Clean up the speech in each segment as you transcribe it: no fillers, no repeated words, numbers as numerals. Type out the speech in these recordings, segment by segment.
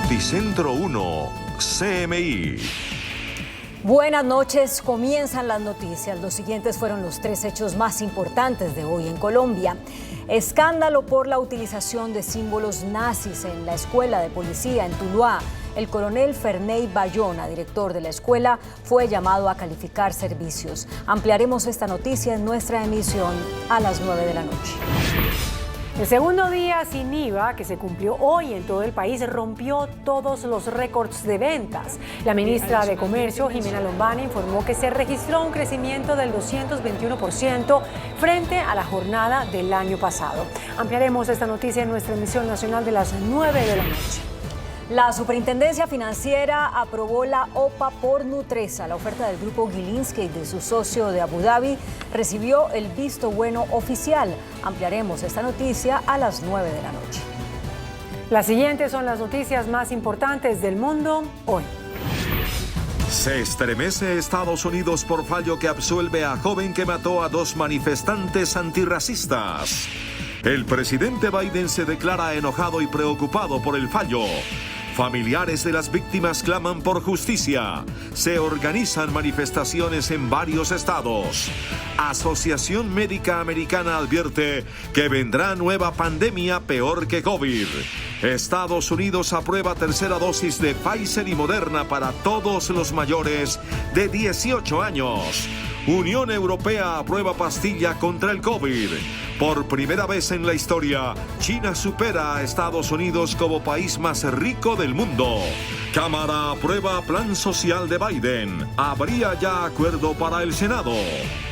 Noticentro 1, CMI. Buenas noches, comienzan las noticias. Los siguientes fueron los 3 hechos más importantes de hoy en Colombia. Escándalo por la utilización de símbolos nazis en la escuela de policía en Tuluá. El coronel Ferney Bayona, director de la escuela, fue llamado a calificar servicios. Ampliaremos esta noticia en nuestra emisión a las 9 de la noche. El segundo día sin IVA, que se cumplió hoy en todo el país, rompió todos los récords de ventas. La ministra de Comercio, Jimena Lombana, informó que se registró un crecimiento del 221% frente a la jornada del año pasado. Ampliaremos esta noticia en nuestra emisión nacional de las 9 de la noche. La Superintendencia Financiera aprobó la OPA por Nutresa. La oferta del grupo Gilinski y de su socio de Abu Dhabi recibió el visto bueno oficial. Ampliaremos esta noticia a las 9 de la noche. Las siguientes son las noticias más importantes del mundo hoy. Se estremece Estados Unidos por fallo que absuelve a joven que mató a 2 manifestantes antirracistas. El presidente Biden se declara enojado y preocupado por el fallo. Familiares de las víctimas claman por justicia. Se organizan manifestaciones en varios estados. Asociación Médica Americana advierte que vendrá nueva pandemia peor que COVID. Estados Unidos aprueba tercera dosis de Pfizer y Moderna para todos los mayores de 18 años. Unión Europea aprueba pastilla contra el COVID. Por primera vez en la historia, China supera a Estados Unidos como país más rico del mundo. Cámara aprueba plan social de Biden. Habría ya acuerdo para el Senado.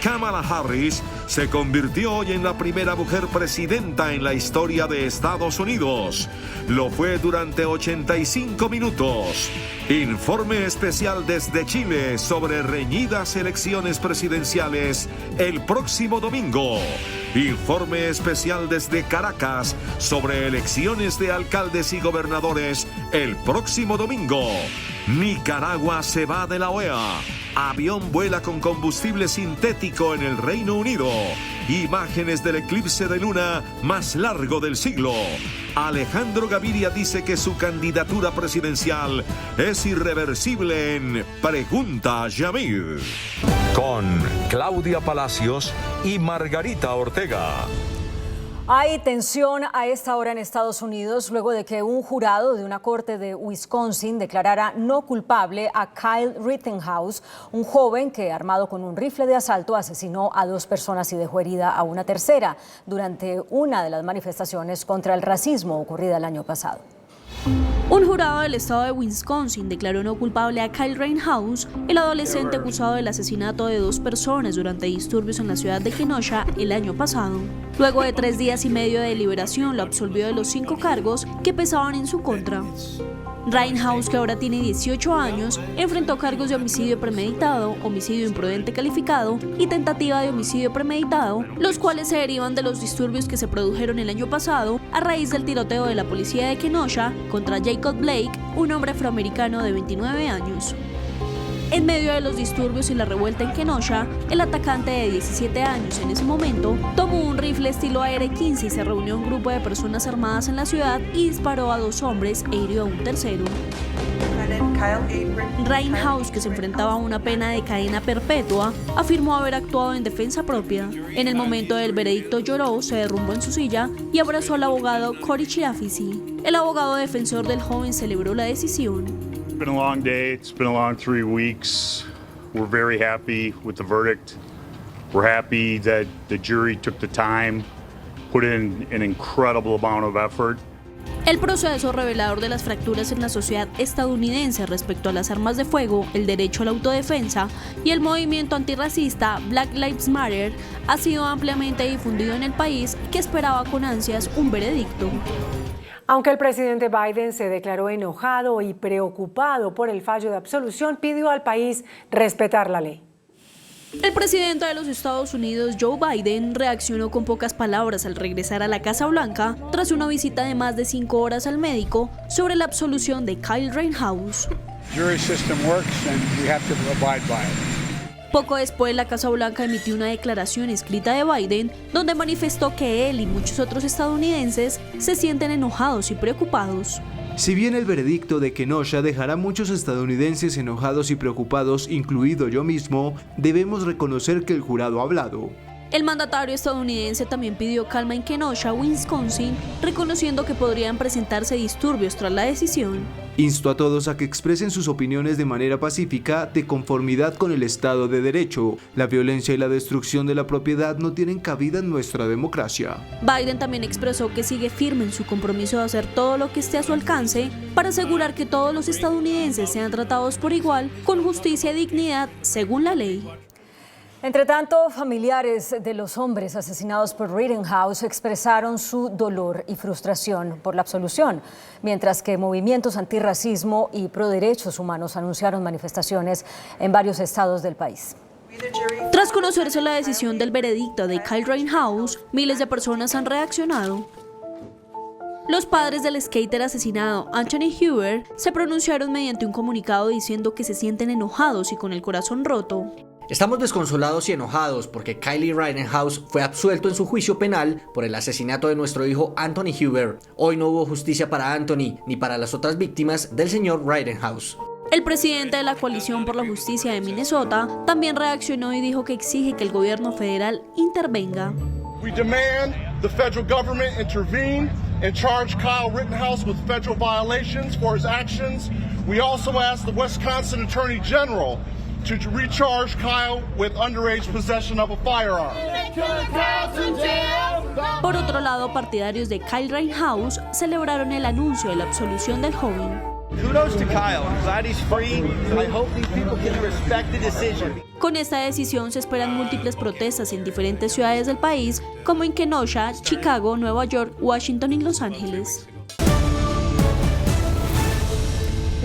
Kamala Harris se convirtió hoy en la primera mujer presidenta en la historia de Estados Unidos. Lo fue durante 85 minutos. Informe especial desde Chile sobre reñidas elecciones presidenciales el próximo domingo. Informe especial desde Caracas sobre elecciones de alcaldes y gobernadores el próximo domingo. Nicaragua se va de la OEA. Avión vuela con combustible sintético en el Reino Unido. Imágenes del eclipse de luna más largo del siglo. Alejandro Gaviria dice que su candidatura presidencial es irreversible en Pregunta Yamil. Con Claudia Palacios y Margarita Ortega. Hay tensión a esta hora en Estados Unidos luego de que un jurado de una corte de Wisconsin declarara no culpable a Kyle Rittenhouse, un joven que, armado con un rifle de asalto, asesinó a 2 personas y dejó herida a una tercera durante una de las manifestaciones contra el racismo ocurrida el año pasado. Un jurado del estado de Wisconsin declaró no culpable a Kyle Rittenhouse, el adolescente acusado del asesinato de 2 personas durante disturbios en la ciudad de Kenosha el año pasado. Luego de 3 días y medio de deliberación, lo absolvió de los 5 cargos que pesaban en su contra. Rittenhouse, que ahora tiene 18 años, enfrentó cargos de homicidio premeditado, homicidio imprudente calificado y tentativa de homicidio premeditado, los cuales se derivan de los disturbios que se produjeron el año pasado a raíz del tiroteo de la policía de Kenosha contra Jacob Blake, un hombre afroamericano de 29 años. En medio de los disturbios y la revuelta en Kenosha, el atacante de 17 años en ese momento tomó un rifle estilo AR-15 y se reunió a un grupo de personas armadas en la ciudad y disparó a 2 hombres e hirió a un tercero. Rittenhouse, que se enfrentaba a una pena de cadena perpetua, afirmó haber actuado en defensa propia. En el momento del veredicto lloró, se derrumbó en su silla y abrazó al abogado Corey Chiafisi. El abogado defensor del joven celebró la decisión. It's been a long day. It's been a long 3 weeks. We're very happy with the verdict. We're happy that the jury took the time, put in an incredible amount of effort. El proceso revelador de las fracturas en la sociedad estadounidense respecto a las armas de fuego, el derecho a la autodefensa y el movimiento antirracista Black Lives Matter ha sido ampliamente difundido en el país, que esperaba con ansias un veredicto. Aunque el presidente Biden se declaró enojado y preocupado por el fallo de absolución, pidió al país respetar la ley. El presidente de los Estados Unidos, Joe Biden, reaccionó con pocas palabras al regresar a la Casa Blanca tras una visita de más de 5 horas al médico sobre la absolución de Kyle Rittenhouse. Jury system works and we have to abide by it. Poco después, la Casa Blanca emitió una declaración escrita de Biden donde manifestó que él y muchos otros estadounidenses se sienten enojados y preocupados. Si bien el veredicto de Kenosha dejará a muchos estadounidenses enojados y preocupados, incluido yo mismo, debemos reconocer que el jurado ha hablado. El mandatario estadounidense también pidió calma en Kenosha, Wisconsin, reconociendo que podrían presentarse disturbios tras la decisión. Insto a todos a que expresen sus opiniones de manera pacífica, de conformidad con el Estado de Derecho. La violencia y la destrucción de la propiedad no tienen cabida en nuestra democracia. Biden también expresó que sigue firme en su compromiso de hacer todo lo que esté a su alcance para asegurar que todos los estadounidenses sean tratados por igual, con justicia y dignidad, según la ley. Entre tanto, familiares de los hombres asesinados por Rittenhouse expresaron su dolor y frustración por la absolución, mientras que movimientos antirracismo y pro derechos humanos anunciaron manifestaciones en varios estados del país. Tras conocerse la decisión del veredicto de Kyle Rittenhouse, miles de personas han reaccionado. Los padres del skater asesinado Anthony Hoover se pronunciaron mediante un comunicado diciendo que se sienten enojados y con el corazón roto. Estamos desconsolados y enojados porque Kyle Rittenhouse fue absuelto en su juicio penal por el asesinato de nuestro hijo Anthony Hoover. Hoy no hubo justicia para Anthony ni para las otras víctimas del señor Rittenhouse. El presidente de la Coalición por la Justicia de Minnesota también reaccionó y dijo que exige que el gobierno federal intervenga. We demand the federal government intervene and charge Kyle Rittenhouse with federal violations for his actions. We also ask the Wisconsin Attorney General to recharge Kyle with underage possession of a firearm. Por otro lado, partidarios de Kyle Rittenhouse celebraron el anuncio de la absolución del joven. Kudos to Kyle. I'm glad he's free. I hope these people can respect the decision. Con esta decisión se esperan múltiples protestas en diferentes ciudades del país, como en Kenosha, Chicago, Nueva York, Washington y Los Ángeles.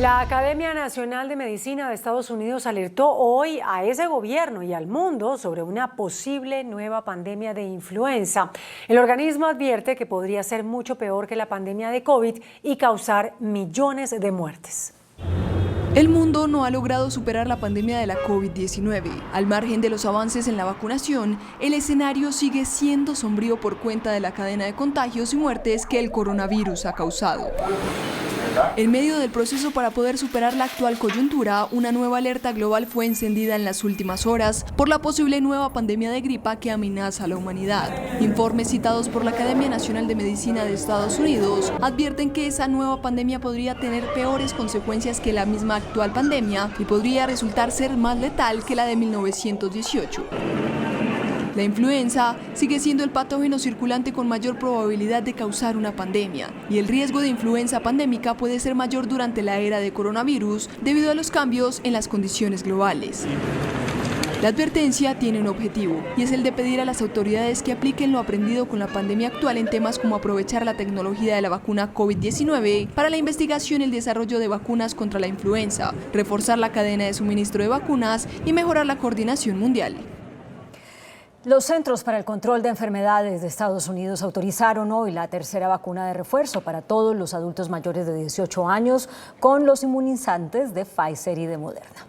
La Academia Nacional de Medicina de Estados Unidos alertó hoy a ese gobierno y al mundo sobre una posible nueva pandemia de influenza. El organismo advierte que podría ser mucho peor que la pandemia de COVID y causar millones de muertes. El mundo no ha logrado superar la pandemia de la COVID-19. Al margen de los avances en la vacunación, el escenario sigue siendo sombrío por cuenta de la cadena de contagios y muertes que el coronavirus ha causado. En medio del proceso para poder superar la actual coyuntura, una nueva alerta global fue encendida en las últimas horas por la posible nueva pandemia de gripa que amenaza a la humanidad. Informes citados por la Academia Nacional de Medicina de Estados Unidos advierten que esa nueva pandemia podría tener peores consecuencias que la misma actual pandemia y podría resultar ser más letal que la de 1918. La influenza sigue siendo el patógeno circulante con mayor probabilidad de causar una pandemia, y el riesgo de influenza pandémica puede ser mayor durante la era de coronavirus debido a los cambios en las condiciones globales. La advertencia tiene un objetivo, y es el de pedir a las autoridades que apliquen lo aprendido con la pandemia actual en temas como aprovechar la tecnología de la vacuna COVID-19 para la investigación y el desarrollo de vacunas contra la influenza, reforzar la cadena de suministro de vacunas y mejorar la coordinación mundial. Los Centros para el Control de Enfermedades de Estados Unidos autorizaron hoy la tercera vacuna de refuerzo para todos los adultos mayores de 18 años con los inmunizantes de Pfizer y de Moderna.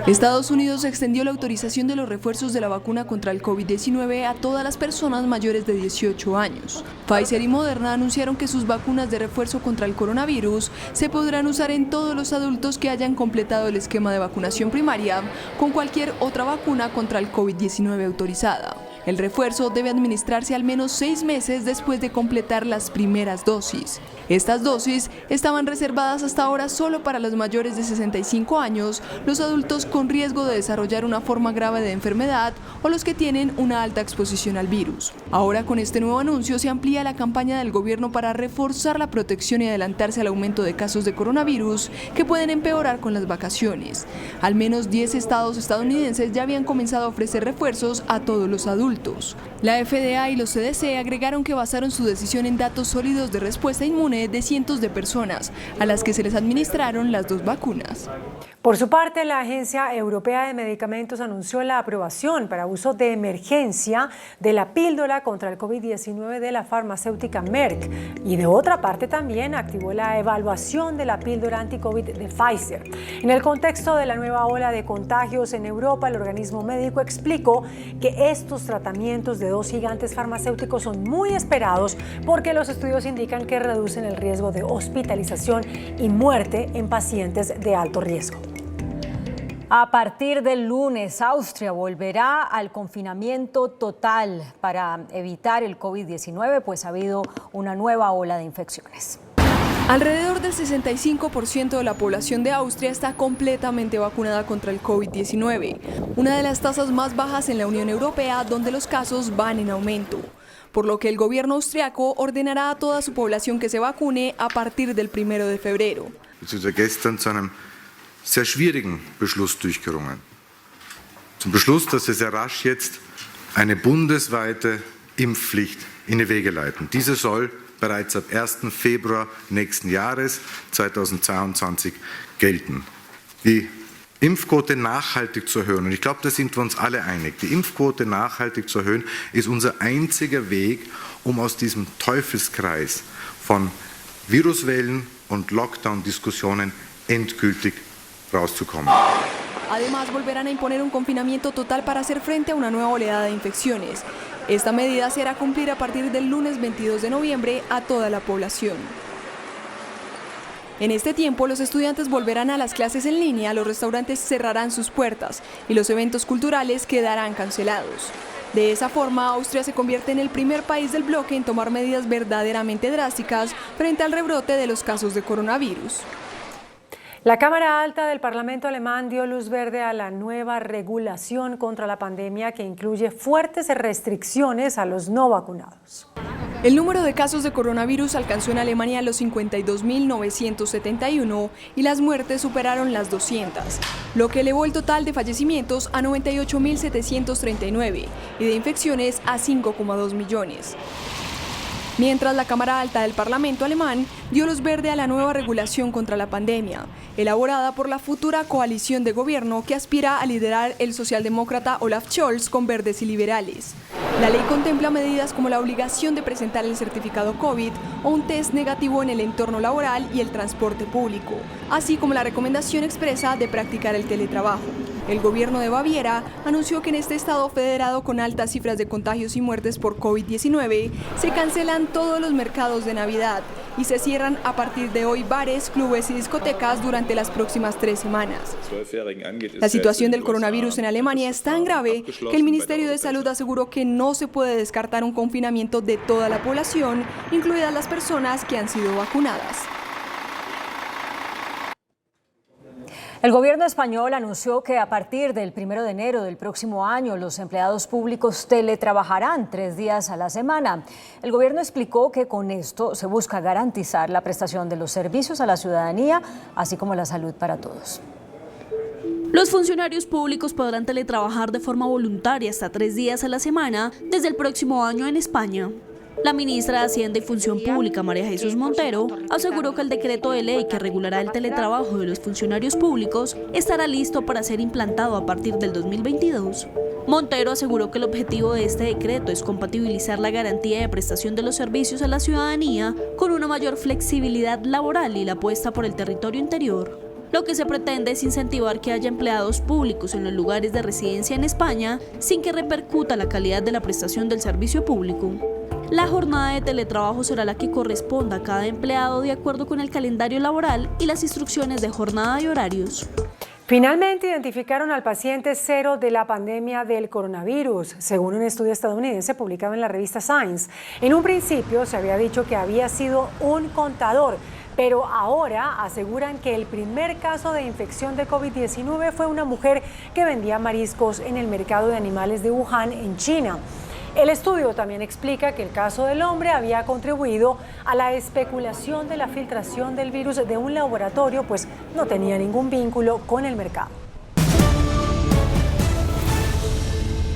Estados Unidos extendió la autorización de los refuerzos de la vacuna contra el COVID-19 a todas las personas mayores de 18 años. Pfizer y Moderna anunciaron que sus vacunas de refuerzo contra el coronavirus se podrán usar en todos los adultos que hayan completado el esquema de vacunación primaria con cualquier otra vacuna contra el COVID-19 autorizada. El refuerzo debe administrarse al menos 6 meses después de completar las primeras dosis. Estas dosis estaban reservadas hasta ahora solo para los mayores de 65 años, los adultos con riesgo de desarrollar una forma grave de enfermedad o los que tienen una alta exposición al virus. Ahora, con este nuevo anuncio, se amplía la campaña del gobierno para reforzar la protección y adelantarse al aumento de casos de coronavirus que pueden empeorar con las vacaciones. Al menos 10 estados estadounidenses ya habían comenzado a ofrecer refuerzos a todos los adultos. La FDA y los CDC agregaron que basaron su decisión en datos sólidos de respuesta inmune de cientos de personas a las que se les administraron las dos vacunas. Por su parte, la Agencia Europea de Medicamentos anunció la aprobación para uso de emergencia de la píldora contra el COVID-19 de la farmacéutica Merck y de otra parte también activó la evaluación de la píldora anti-COVID de Pfizer. En el contexto de la nueva ola de contagios en Europa, el organismo médico explicó que estos tratamientos de dos gigantes farmacéuticos son muy esperados porque los estudios indican que reducen el riesgo de hospitalización y muerte en pacientes de alto riesgo. A partir del lunes, Austria volverá al confinamiento total para evitar el COVID-19, pues ha habido una nueva ola de infecciones. Alrededor del 65% de la población de Austria está completamente vacunada contra el COVID-19, una de las tasas más bajas en la Unión Europea, donde los casos van en aumento. Por lo que el gobierno austriaco ordenará a toda su población que se vacune a partir del 1 de febrero. Sehr schwierigen Beschluss durchgerungen. Zum Beschluss, dass wir sehr rasch jetzt eine bundesweite Impfpflicht in die Wege leiten. Diese soll bereits ab 1. Februar nächsten Jahres 2022 gelten. Die Impfquote nachhaltig zu erhöhen, und ich glaube, da sind wir uns alle einig, die Impfquote nachhaltig zu erhöhen, ist unser einziger Weg, um aus diesem Teufelskreis von Viruswellen und Lockdown-Diskussionen endgültig rauszukommen. Además, volverán a imponer un confinamiento total para hacer frente a una nueva oleada de infecciones. Esta medida se hará cumplir a partir del lunes 22 de noviembre a toda la población. En este tiempo, los estudiantes volverán a las clases en línea, los restaurantes cerrarán sus puertas y los eventos culturales quedarán cancelados. De esa forma, Austria se convierte en el primer país del bloque en tomar medidas verdaderamente drásticas frente al rebrote de los casos de coronavirus. La Cámara Alta del Parlamento alemán dio luz verde a la nueva regulación contra la pandemia que incluye fuertes restricciones a los no vacunados. El número de casos de coronavirus alcanzó en Alemania los 52.971 y las muertes superaron las 200, lo que elevó el total de fallecimientos a 98.739 y de infecciones a 5,2 millones. Mientras la Cámara Alta del Parlamento alemán dio luz verde a la nueva regulación contra la pandemia, elaborada por la futura coalición de gobierno que aspira a liderar el socialdemócrata Olaf Scholz con verdes y liberales. La ley contempla medidas como la obligación de presentar el certificado COVID o un test negativo en el entorno laboral y el transporte público, así como la recomendación expresa de practicar el teletrabajo. El gobierno de Baviera anunció que en este estado federado con altas cifras de contagios y muertes por COVID-19 se cancelan todos los mercados de Navidad y se cierran a partir de hoy bares, clubes y discotecas durante las próximas 3 semanas. La situación del coronavirus en Alemania es tan grave que el Ministerio de Salud aseguró que no se puede descartar un confinamiento de toda la población, incluidas las personas que han sido vacunadas. El gobierno español anunció que a partir del 1 de enero del próximo año los empleados públicos teletrabajarán 3 días a la semana. El gobierno explicó que con esto se busca garantizar la prestación de los servicios a la ciudadanía, así como la salud para todos. Los funcionarios públicos podrán teletrabajar de forma voluntaria hasta 3 días a la semana desde el próximo año en España. La ministra de Hacienda y Función Pública, María Jesús Montero, aseguró que el decreto de ley que regulará el teletrabajo de los funcionarios públicos estará listo para ser implantado a partir del 2022. Montero aseguró que el objetivo de este decreto es compatibilizar la garantía de prestación de los servicios a la ciudadanía con una mayor flexibilidad laboral y la apuesta por el territorio interior. Lo que se pretende es incentivar que haya empleados públicos en los lugares de residencia en España sin que repercuta la calidad de la prestación del servicio público. La jornada de teletrabajo será la que corresponda a cada empleado de acuerdo con el calendario laboral y las instrucciones de jornada y horarios. Finalmente identificaron al paciente cero de la pandemia del coronavirus, según un estudio estadounidense publicado en la revista Science. En un principio se había dicho que había sido un contador, pero ahora aseguran que el primer caso de infección de COVID-19 fue una mujer que vendía mariscos en el mercado de animales de Wuhan, en China. El estudio también explica que el caso del hombre había contribuido a la especulación de la filtración del virus de un laboratorio, pues no tenía ningún vínculo con el mercado.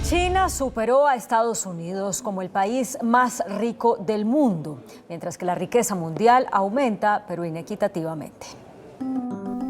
China superó a Estados Unidos como el país más rico del mundo, mientras que la riqueza mundial aumenta, pero inequitativamente.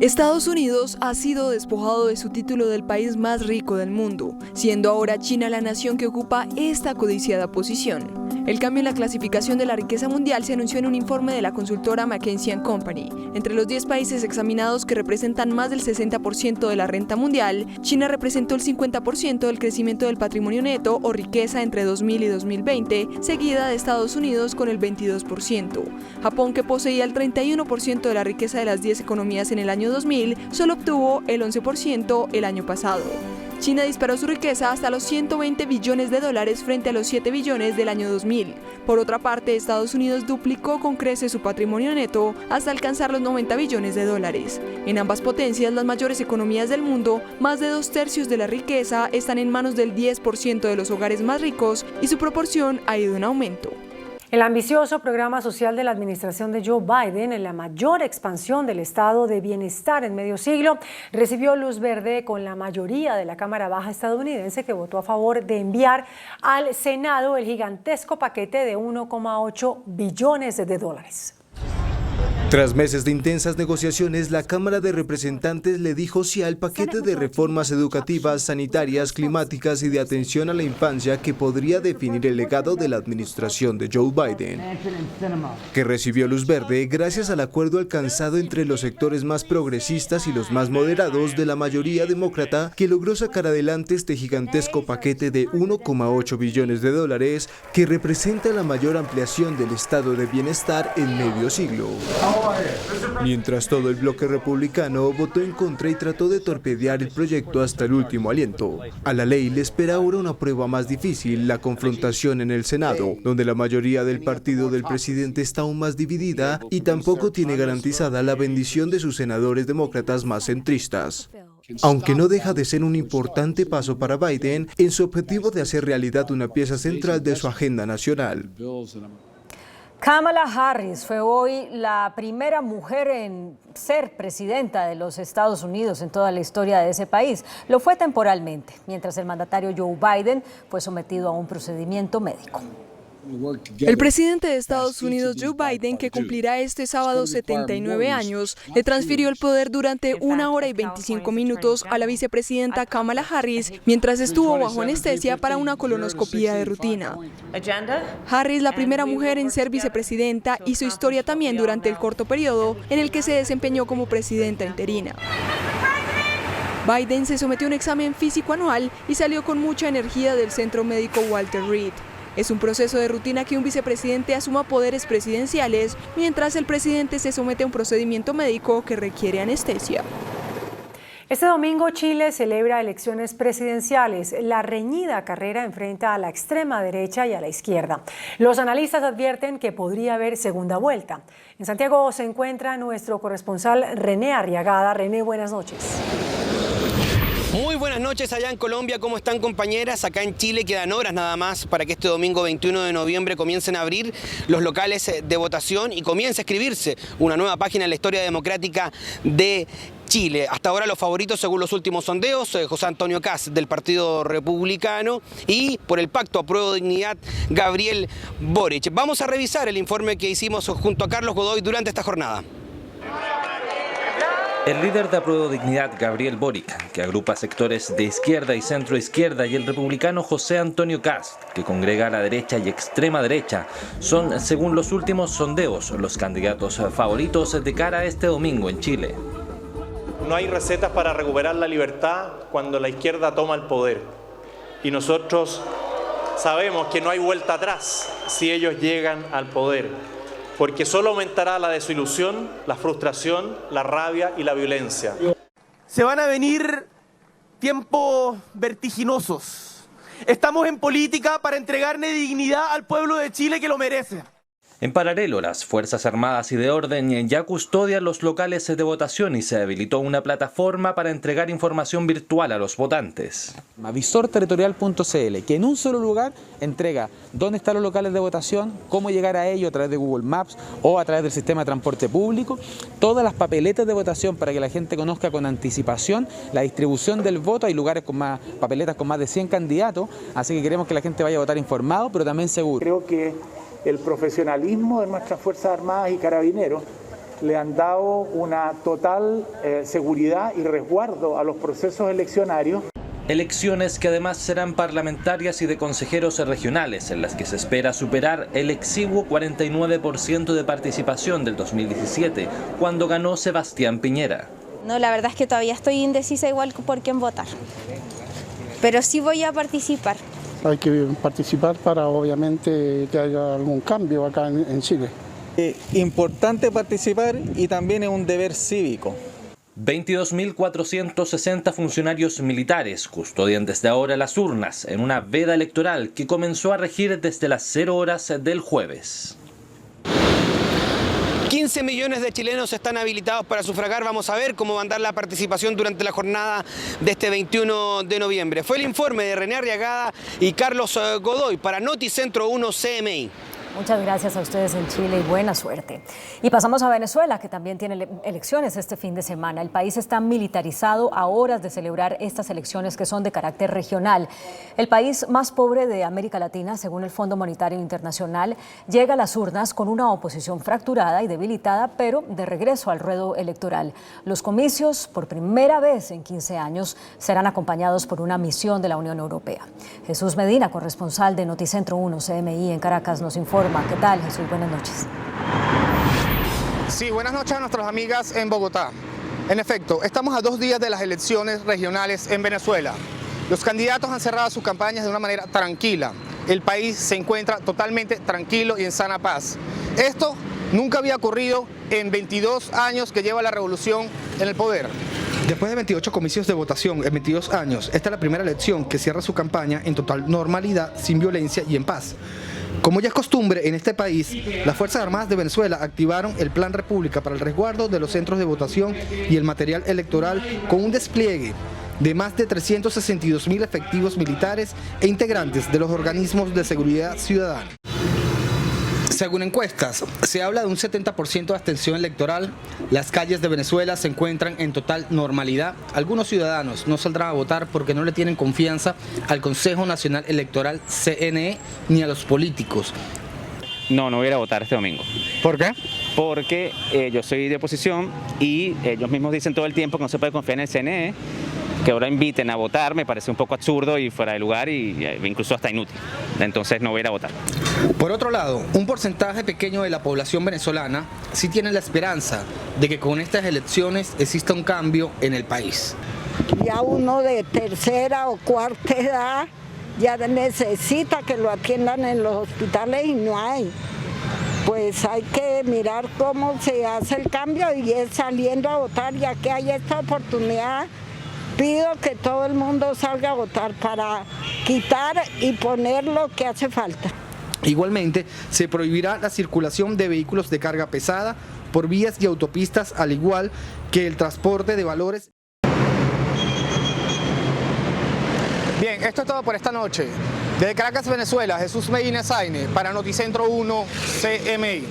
Estados Unidos ha sido despojado de su título del país más rico del mundo, siendo ahora China la nación que ocupa esta codiciada posición. El cambio en la clasificación de la riqueza mundial se anunció en un informe de la consultora McKinsey & Company. Entre los 10 países examinados que representan más del 60% de la renta mundial, China representó el 50% del crecimiento del patrimonio neto o riqueza entre 2000 y 2020, seguida de Estados Unidos con el 22%. Japón, que poseía el 31% de la riqueza de las 10 economías en el año 2000, solo obtuvo el 11% el año pasado. China disparó su riqueza hasta los 120 billones de dólares frente a los 7 billones del año 2000. Por otra parte, Estados Unidos duplicó con creces su patrimonio neto hasta alcanzar los 90 billones de dólares. En ambas potencias, las mayores economías del mundo, más de 2/3 de la riqueza están en manos del 10% de los hogares más ricos y su proporción ha ido en aumento. El ambicioso programa social de la administración de Joe Biden, en la mayor expansión del estado de bienestar en medio siglo, recibió luz verde con la mayoría de la Cámara Baja estadounidense, que votó a favor de enviar al Senado el gigantesco paquete de 1,8 billones de dólares. Tras meses de intensas negociaciones, la Cámara de Representantes le dijo sí al paquete de reformas educativas, sanitarias, climáticas y de atención a la infancia que podría definir el legado de la administración de Joe Biden, que recibió luz verde gracias al acuerdo alcanzado entre los sectores más progresistas y los más moderados de la mayoría demócrata, que logró sacar adelante este gigantesco paquete de 1,8 billones de dólares que representa la mayor ampliación del estado de bienestar en medio siglo. Mientras todo el bloque republicano votó en contra y trató de torpedear el proyecto hasta el último aliento. A la ley le espera ahora una prueba más difícil, la confrontación en el Senado, donde la mayoría del partido del presidente está aún más dividida y tampoco tiene garantizada la bendición de sus senadores demócratas más centristas. Aunque no deja de ser un importante paso para Biden en su objetivo de hacer realidad una pieza central de su agenda nacional. Kamala Harris fue hoy la primera mujer en ser presidenta de los Estados Unidos en toda la historia de ese país. Lo fue temporalmente, mientras el mandatario Joe Biden fue sometido a un procedimiento médico. El presidente de Estados Unidos, Joe Biden, que cumplirá este sábado 79 años, le transfirió el poder durante 1 hora y 25 minutos a la vicepresidenta Kamala Harris mientras estuvo bajo anestesia para una colonoscopía de rutina. Harris, la primera mujer en ser vicepresidenta, hizo historia también durante el corto periodo en el que se desempeñó como presidenta interina. Biden se sometió a un examen físico anual y salió con mucha energía del centro médico Walter Reed. Es un proceso de rutina que un vicepresidente asuma poderes presidenciales, mientras el presidente se somete a un procedimiento médico que requiere anestesia. Este domingo Chile celebra elecciones presidenciales. La reñida carrera enfrenta a la extrema derecha y a la izquierda. Los analistas advierten que podría haber segunda vuelta. En Santiago se encuentra nuestro corresponsal René Arriagada. René, buenas noches. Muy buenas noches allá en Colombia, ¿cómo están, compañeras? Acá en Chile quedan horas nada más para que este domingo 21 de noviembre comiencen a abrir los locales de votación y comience a escribirse una nueva página en la historia democrática de Chile. Hasta ahora los favoritos según los últimos sondeos, José Antonio Kast del Partido Republicano y por el Pacto Apruebo Dignidad, Gabriel Boric. Vamos a revisar el informe que hicimos junto a Carlos Godoy durante esta jornada. El líder de Apruebo Dignidad, Gabriel Boric, que agrupa sectores de izquierda y centro izquierda, y el republicano José Antonio Kast, que congrega a la derecha y extrema derecha, son, según los últimos sondeos, los candidatos favoritos de cara a este domingo en Chile. No hay recetas para recuperar la libertad cuando la izquierda toma el poder. Y nosotros sabemos que no hay vuelta atrás si ellos llegan al poder, porque solo aumentará la desilusión, la frustración, la rabia y la violencia. Se van a venir tiempos vertiginosos. Estamos en política para entregarle dignidad al pueblo de Chile que lo merece. En paralelo, las Fuerzas Armadas y de Orden ya custodian los locales de votación y se habilitó una plataforma para entregar información virtual a los votantes. Visorterritorial.cl, que en un solo lugar entrega dónde están los locales de votación, cómo llegar a ellos a través de Google Maps o a través del sistema de transporte público, todas las papeletas de votación para que la gente conozca con anticipación la distribución del voto. Hay lugares con más papeletas con más de 100 candidatos, así que queremos que la gente vaya a votar informado, pero también seguro. Creo que el profesionalismo de nuestras Fuerzas Armadas y Carabineros le han dado una total seguridad y resguardo a los procesos eleccionarios. Elecciones que además serán parlamentarias y de consejeros regionales, en las que se espera superar el exiguo 49% de participación del 2017, cuando ganó Sebastián Piñera. No, la verdad es que todavía estoy indecisa igual por quién votar, pero sí voy a participar. Hay que participar para obviamente que haya algún cambio acá en Chile. Importante participar y también es un deber cívico. 22.460 funcionarios militares custodian desde ahora las urnas en una veda electoral que comenzó a regir desde las 0 horas del jueves. 15 millones de chilenos están habilitados para sufragar. Vamos a ver cómo va a andar la participación durante la jornada de este 21 de noviembre. Fue el informe de René Arriagada y Carlos Godoy para Noticentro 1 CMI. Muchas gracias a ustedes en Chile y buena suerte. Y pasamos a Venezuela, que también tiene elecciones este fin de semana. El país está militarizado a horas de celebrar estas elecciones que son de carácter regional. El país más pobre de América Latina, según el Fondo Monetario Internacional, llega a las urnas con una oposición fracturada y debilitada, pero de regreso al ruedo electoral. Los comicios, por primera vez en 15 años, serán acompañados por una misión de la Unión Europea. Jesús Medina, corresponsal de Noticentro 1 CMI en Caracas, nos informa. ¿Qué tal, Jesús? Buenas noches. Sí, buenas noches a nuestras amigas en Bogotá. En efecto, estamos a 2 días de las elecciones regionales en Venezuela. Los candidatos han cerrado sus campañas de una manera tranquila. El país se encuentra totalmente tranquilo y en sana paz. Esto nunca había ocurrido en 22 años que lleva la revolución en el poder. Después de 28 comicios de votación en 22 años, esta es la primera elección que cierra su campaña en total normalidad, sin violencia y en paz. Como ya es costumbre en este país, las Fuerzas Armadas de Venezuela activaron el Plan República para el resguardo de los centros de votación y el material electoral con un despliegue de más de 362.000 efectivos militares e integrantes de los organismos de seguridad ciudadana. Según encuestas, se habla de un 70% de abstención electoral. Las calles de Venezuela se encuentran en total normalidad. Algunos ciudadanos no saldrán a votar porque no le tienen confianza al Consejo Nacional Electoral, CNE, ni a los políticos. No voy a ir a votar este domingo. ¿Por qué? Porque yo soy de oposición y ellos mismos dicen todo el tiempo que no se puede confiar en el CNE. Que ahora inviten a votar me parece un poco absurdo y fuera de lugar y incluso hasta inútil. Entonces no voy a ir a votar. Por otro lado, un porcentaje pequeño de la población venezolana sí tiene la esperanza de que con estas elecciones exista un cambio en el país. Ya uno de tercera o cuarta edad ya necesita que lo atiendan en los hospitales y no hay. Pues hay que mirar cómo se hace el cambio y es saliendo a votar, ya que hay esta oportunidad. Pido que todo el mundo salga a votar para quitar y poner lo que hace falta. Igualmente, se prohibirá la circulación de vehículos de carga pesada por vías y autopistas, al igual que el transporte de valores. Bien, esto es todo por esta noche. Desde Caracas, Venezuela, Jesús Medina Zaine para Noticentro 1 CMI.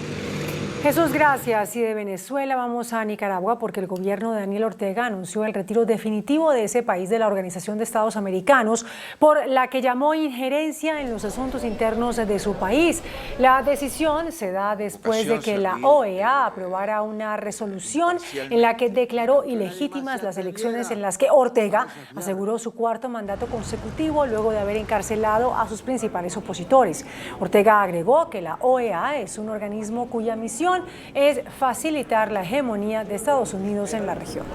Jesús, gracias. Y de Venezuela vamos a Nicaragua porque el gobierno de Daniel Ortega anunció el retiro definitivo de ese país de la Organización de Estados Americanos por la que llamó injerencia en los asuntos internos de su país. La decisión se da después de que la OEA aprobara una resolución en la que declaró ilegítimas las elecciones en las que Ortega aseguró su 4º mandato consecutivo luego de haber encarcelado a sus principales opositores. Ortega agregó que la OEA es un organismo cuya misión es facilitar la hegemonía de Estados Unidos en la región.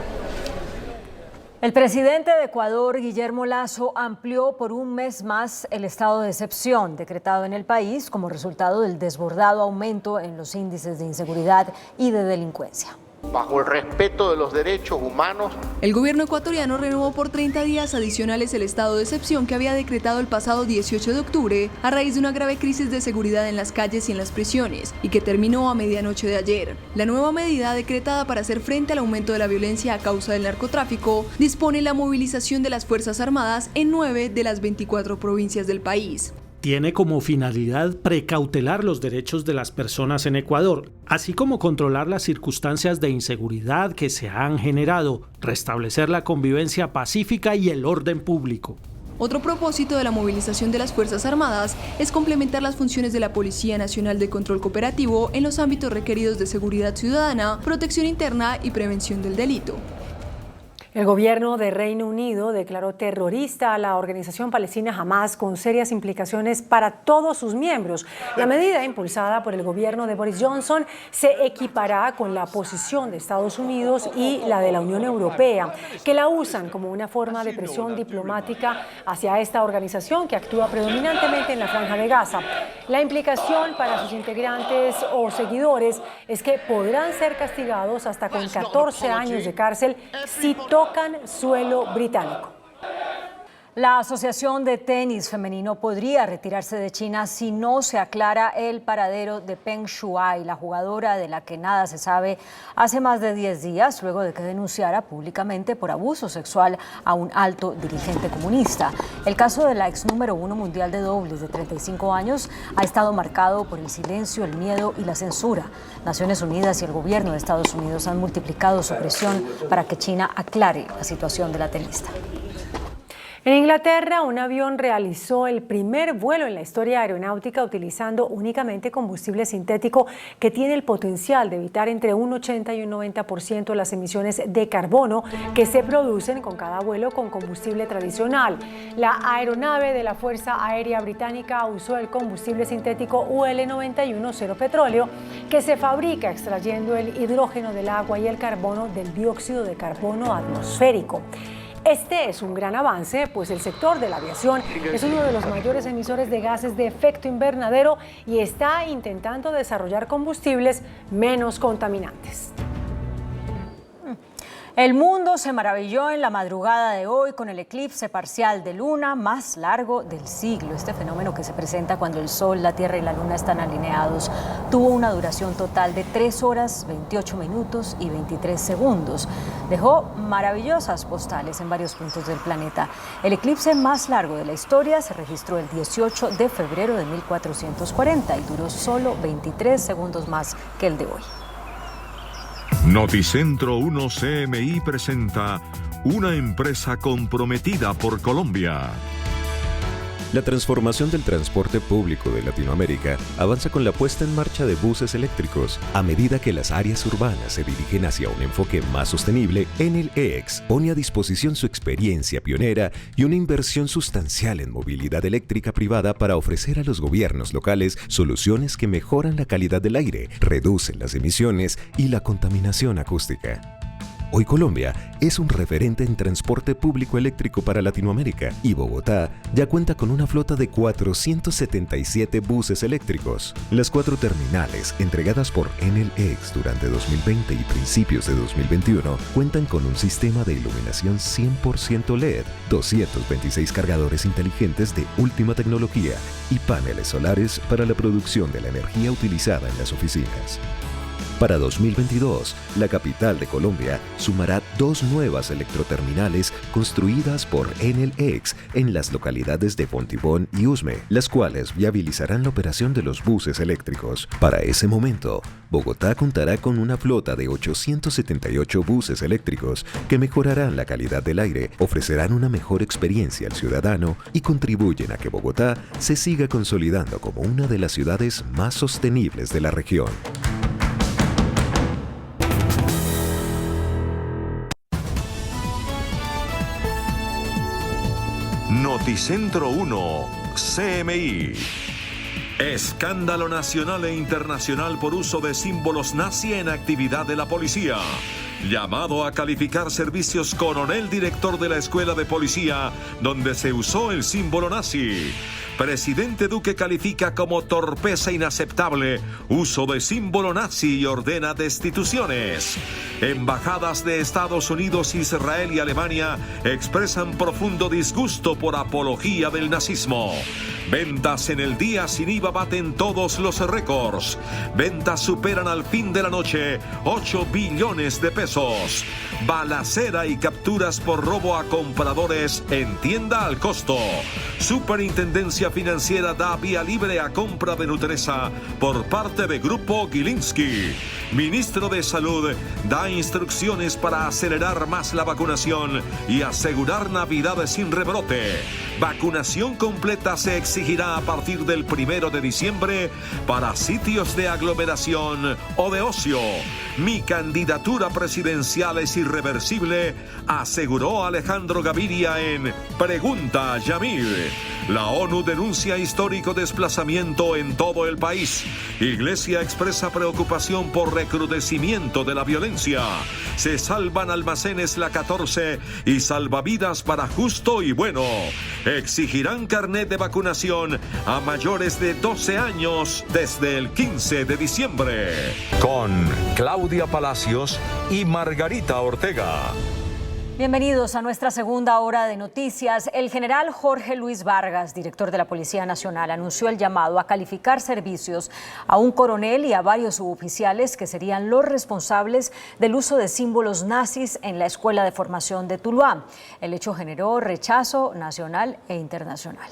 El presidente de Ecuador, Guillermo Lasso, amplió por un mes más el estado de excepción decretado en el país como resultado del desbordado aumento en los índices de inseguridad y de delincuencia. Bajo el respeto de los derechos humanos. El gobierno ecuatoriano renovó por 30 días adicionales el estado de excepción que había decretado el pasado 18 de octubre a raíz de una grave crisis de seguridad en las calles y en las prisiones y que terminó a medianoche de ayer. La nueva medida, decretada para hacer frente al aumento de la violencia a causa del narcotráfico, dispone la movilización de las Fuerzas Armadas en 9 de las 24 provincias del país. Tiene como finalidad precautelar los derechos de las personas en Ecuador, así como controlar las circunstancias de inseguridad que se han generado, restablecer la convivencia pacífica y el orden público. Otro propósito de la movilización de las Fuerzas Armadas es complementar las funciones de la Policía Nacional de Control Cooperativo en los ámbitos requeridos de seguridad ciudadana, protección interna y prevención del delito. El gobierno de Reino Unido declaró terrorista a la organización palestina Hamas con serias implicaciones para todos sus miembros. La medida impulsada por el gobierno de Boris Johnson se equipará con la posición de Estados Unidos y la de la Unión Europea, que la usan como una forma de presión diplomática hacia esta organización que actúa predominantemente en la Franja de Gaza. La implicación para sus integrantes o seguidores es que podrán ser castigados hasta con 14 años de cárcel si tocan suelo británico. La Asociación de Tenis Femenino podría retirarse de China si no se aclara el paradero de Peng Shuai, la jugadora de la que nada se sabe hace más de 10 días, luego de que denunciara públicamente por abuso sexual a un alto dirigente comunista. El caso de la ex número 1 mundial de dobles de 35 años ha estado marcado por el silencio, el miedo y la censura. Naciones Unidas y el gobierno de Estados Unidos han multiplicado su presión para que China aclare la situación de la tenista. En Inglaterra, un avión realizó el primer vuelo en la historia aeronáutica utilizando únicamente combustible sintético que tiene el potencial de evitar entre un 80 y un 90% las emisiones de carbono que se producen con cada vuelo con combustible tradicional. La aeronave de la Fuerza Aérea Británica usó el combustible sintético UL91 cero petróleo que se fabrica extrayendo el hidrógeno del agua y el carbono del dióxido de carbono atmosférico. Este es un gran avance, pues el sector de la aviación es uno de los mayores emisores de gases de efecto invernadero y está intentando desarrollar combustibles menos contaminantes. El mundo se maravilló en la madrugada de hoy con el eclipse parcial de luna más largo del siglo. Este fenómeno que se presenta cuando el Sol, la Tierra y la Luna están alineados tuvo una duración total de 3 horas, 28 minutos y 23 segundos. Dejó maravillosas postales en varios puntos del planeta. El eclipse más largo de la historia se registró el 18 de febrero de 1440 y duró solo 23 segundos más que el de hoy. Noticentro 1 CMI presenta una empresa comprometida por Colombia. La transformación del transporte público de Latinoamérica avanza con la puesta en marcha de buses eléctricos. A medida que las áreas urbanas se dirigen hacia un enfoque más sostenible, Enel X pone a disposición su experiencia pionera y una inversión sustancial en movilidad eléctrica privada para ofrecer a los gobiernos locales soluciones que mejoran la calidad del aire, reducen las emisiones y la contaminación acústica. Hoy Colombia es un referente en transporte público eléctrico para Latinoamérica y Bogotá ya cuenta con una flota de 477 buses eléctricos. Las 4 terminales entregadas por Enel X durante 2020 y principios de 2021 cuentan con un sistema de iluminación 100% LED, 226 cargadores inteligentes de última tecnología y paneles solares para la producción de la energía utilizada en las oficinas. Para 2022, la capital de Colombia sumará 2 nuevas electroterminales construidas por Enel X en las localidades de Fontibón y Usme, las cuales viabilizarán la operación de los buses eléctricos. Para ese momento, Bogotá contará con una flota de 878 buses eléctricos que mejorarán la calidad del aire, ofrecerán una mejor experiencia al ciudadano y contribuyen a que Bogotá se siga consolidando como una de las ciudades más sostenibles de la región. Noticentro 1 CMI. Escándalo nacional e internacional por uso de símbolos nazi en actividad de la policía. Llamado a calificar servicios coronel director de la escuela de policía donde se usó el símbolo nazi. Presidente Duque califica como torpeza inaceptable uso de símbolo nazi y ordena destituciones. Embajadas de Estados Unidos, Israel y Alemania expresan profundo disgusto por apología del nazismo. Ventas en el día sin IVA baten todos los récords. Ventas superan al fin de la noche 8 billones de pesos. Balacera y capturas por robo a compradores en tienda al costo. Superintendencia Financiera da vía libre a compra de Nutresa por parte de Grupo Gilinski. Ministro de Salud da instrucciones para acelerar más la vacunación y asegurar Navidades sin rebrote. Vacunación completa se exigirá a partir del 1 de diciembre para sitios de aglomeración o de ocio. Mi candidatura presidencial es irreversible, aseguró Alejandro Gaviria en Pregunta a Yamil. La ONU denuncia histórico desplazamiento en todo el país. Iglesia expresa preocupación por recrudecimiento de la violencia. Se salvan almacenes La 14 y salvavidas para Justo y Bueno. Exigirán carnet de vacunación a mayores de 12 años desde el 15 de diciembre. Con Claudia Palacios y Margarita Ortega. Bienvenidos a nuestra segunda hora de noticias. El general Jorge Luis Vargas, director de la Policía Nacional, anunció el llamado a calificar servicios a un coronel y a varios suboficiales que serían los responsables del uso de símbolos nazis en la Escuela de Formación de Tuluá. El hecho generó rechazo nacional e internacional.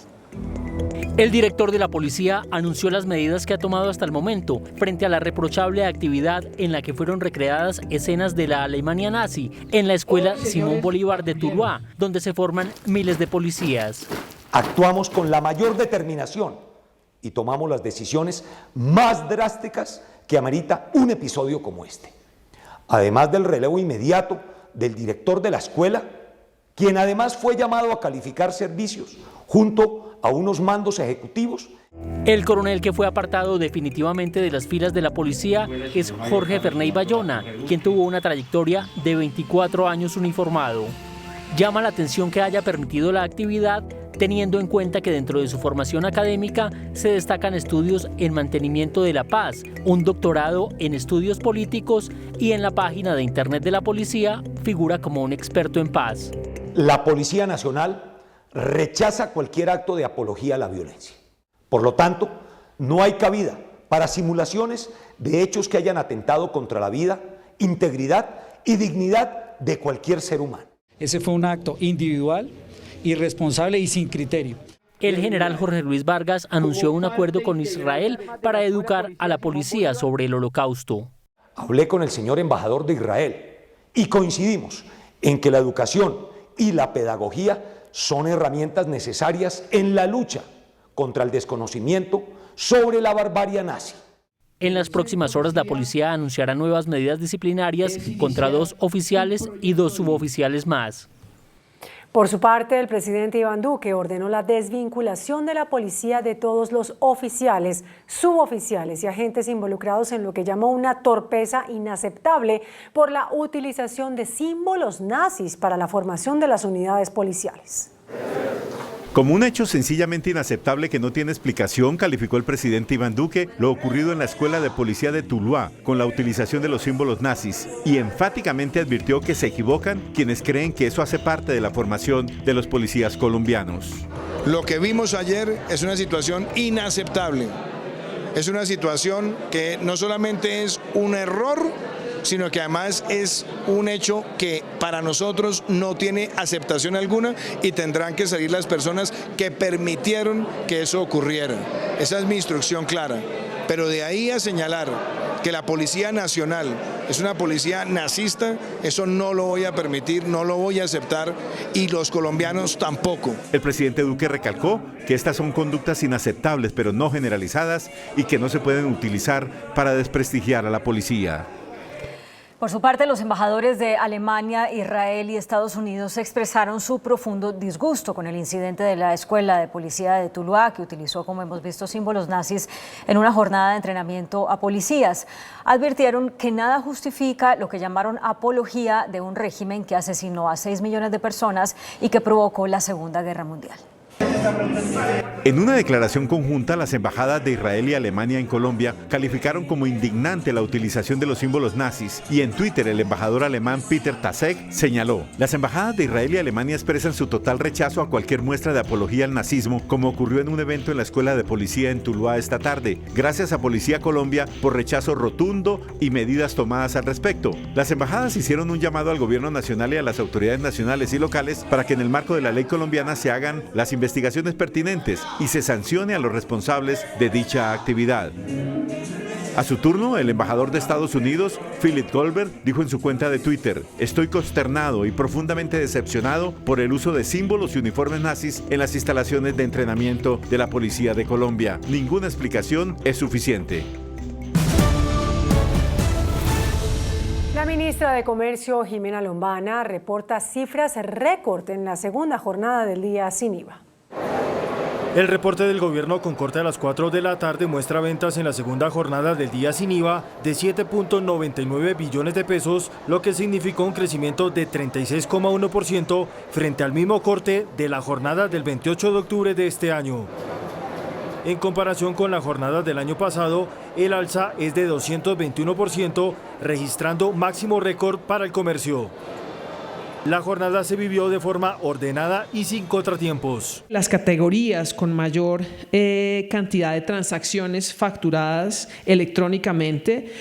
El director de la policía anunció las medidas que ha tomado hasta el momento frente a la reprochable actividad en la que fueron recreadas escenas de la Alemania nazi en la escuela Simón Bolívar de Tuluá, donde se forman miles de policías. Actuamos con la mayor determinación y tomamos las decisiones más drásticas que amerita un episodio como este. Además del relevo inmediato del director de la escuela, quien además fue llamado a calificar servicios junto a unos mandos ejecutivos. El coronel que fue apartado definitivamente de las filas de la policía es Jorge Ferney Bayona, quien tuvo una trayectoria de 24 años uniformado. Llama la atención que haya permitido la actividad, teniendo en cuenta que dentro de su formación académica se destacan estudios en mantenimiento de la paz, un doctorado en estudios políticos y en la página de internet de la policía figura como un experto en paz. La Policía Nacional rechaza cualquier acto de apología a la violencia. Por lo tanto, no hay cabida para simulaciones de hechos que hayan atentado contra la vida, integridad y dignidad de cualquier ser humano. Ese fue un acto individual, irresponsable y sin criterio. El general Jorge Luis Vargas anunció un acuerdo con Israel para educar a la policía sobre el Holocausto. Hablé con el señor embajador de Israel y coincidimos en que la educación y la pedagogía son herramientas necesarias en la lucha contra el desconocimiento sobre la barbarie nazi. En las próximas horas la policía anunciará nuevas medidas disciplinarias contra 2 oficiales y 2 suboficiales más. Por su parte, el presidente Iván Duque ordenó la desvinculación de la policía de todos los oficiales, suboficiales y agentes involucrados en lo que llamó una torpeza inaceptable por la utilización de símbolos nazis para la formación de las unidades policiales. Como un hecho sencillamente inaceptable que no tiene explicación, calificó el presidente Iván Duque lo ocurrido en la Escuela de Policía de Tuluá con la utilización de los símbolos nazis y enfáticamente advirtió que se equivocan quienes creen que eso hace parte de la formación de los policías colombianos. Lo que vimos ayer es una situación inaceptable. Es una situación que no solamente es un error, sino que además es un hecho que para nosotros no tiene aceptación alguna y tendrán que salir las personas que permitieron que eso ocurriera. Esa es mi instrucción clara. Pero de ahí a señalar que la Policía Nacional es una policía nazista, eso no lo voy a permitir, no lo voy a aceptar y los colombianos tampoco. El presidente Duque recalcó que estas son conductas inaceptables pero no generalizadas y que no se pueden utilizar para desprestigiar a la policía. Por su parte, los embajadores de Alemania, Israel y Estados Unidos expresaron su profundo disgusto con el incidente de la Escuela de Policía de Tuluá, que utilizó, como hemos visto, símbolos nazis en una jornada de entrenamiento a policías. Advirtieron que nada justifica lo que llamaron apología de un régimen que asesinó a 6 millones de personas y que provocó la Segunda Guerra Mundial. En una declaración conjunta, las embajadas de Israel y Alemania en Colombia calificaron como indignante la utilización de los símbolos nazis y en Twitter el embajador alemán Peter Tasek señaló: las embajadas de Israel y Alemania expresan su total rechazo a cualquier muestra de apología al nazismo, como ocurrió en un evento en la Escuela de Policía en Tuluá esta tarde. Gracias a Policía Colombia por rechazo rotundo y medidas tomadas al respecto. Las embajadas hicieron un llamado al gobierno nacional y a las autoridades nacionales y locales para que en el marco de la ley colombiana se hagan las investigaciones indicaciones pertinentes y se sancione a los responsables de dicha actividad. A su turno, el embajador de Estados Unidos, Philip Goldberg, dijo en su cuenta de Twitter: "Estoy consternado y profundamente decepcionado por el uso de símbolos y uniformes nazis en las instalaciones de entrenamiento de la Policía de Colombia. Ninguna explicación es suficiente". La ministra de Comercio, Jimena Lombana, reporta cifras récord en la segunda jornada del día sin IVA. El reporte del gobierno con corte a las 4 de la tarde muestra ventas en la segunda jornada del día sin IVA de 7.99 billones de pesos, lo que significó un crecimiento de 36,1% frente al mismo corte de la jornada del 28 de octubre de este año. En comparación con la jornada del año pasado, el alza es de 221%, registrando máximo récord para el comercio. La jornada se vivió de forma ordenada y sin contratiempos. Las categorías con mayor cantidad de transacciones facturadas electrónicamente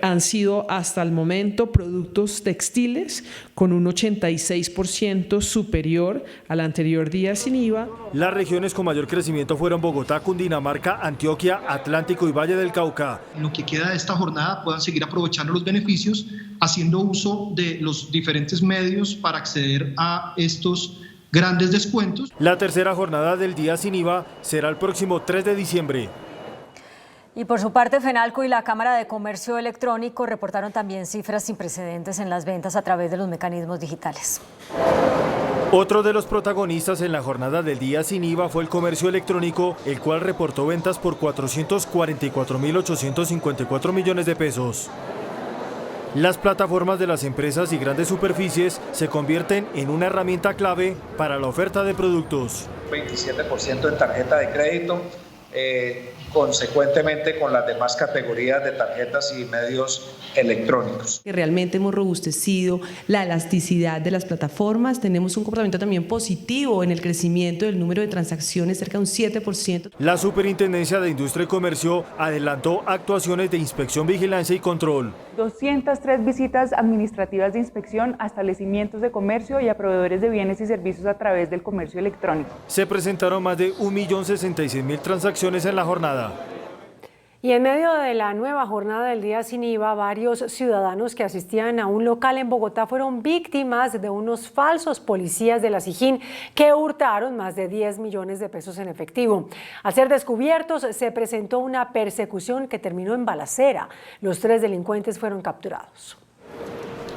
han sido hasta el momento productos textiles con un 86% superior al anterior día sin IVA. Las regiones con mayor crecimiento fueron Bogotá, Cundinamarca, Antioquia, Atlántico y Valle del Cauca. En lo que queda de esta jornada puedan seguir aprovechando los beneficios, haciendo uso de los diferentes medios para acceder a estos grandes descuentos. La tercera jornada del día sin IVA será el próximo 3 de diciembre. Y por su parte, FENALCO y la Cámara de Comercio Electrónico reportaron también cifras sin precedentes en las ventas a través de los mecanismos digitales. Otro de los protagonistas en la jornada del día sin IVA fue el comercio electrónico, el cual reportó ventas por 444.854 millones de pesos. Las plataformas de las empresas y grandes superficies se convierten en una herramienta clave para la oferta de productos. 27% en tarjeta de crédito, consecuentemente con las demás categorías de tarjetas y medios electrónicos. Realmente hemos robustecido la elasticidad de las plataformas, tenemos un comportamiento también positivo en el crecimiento del número de transacciones, cerca de un 7%. La Superintendencia de Industria y Comercio adelantó actuaciones de inspección, vigilancia y control. 203 visitas administrativas de inspección a establecimientos de comercio y a proveedores de bienes y servicios a través del comercio electrónico. Se presentaron más de 1.066.000 transacciones en la jornada. Y en medio de la nueva jornada del día sin IVA, varios ciudadanos que asistían a un local en Bogotá fueron víctimas de unos falsos policías de la SIJÍN que hurtaron más de 10 millones de pesos en efectivo. Al ser descubiertos, se presentó una persecución que terminó en balacera. Los 3 delincuentes fueron capturados.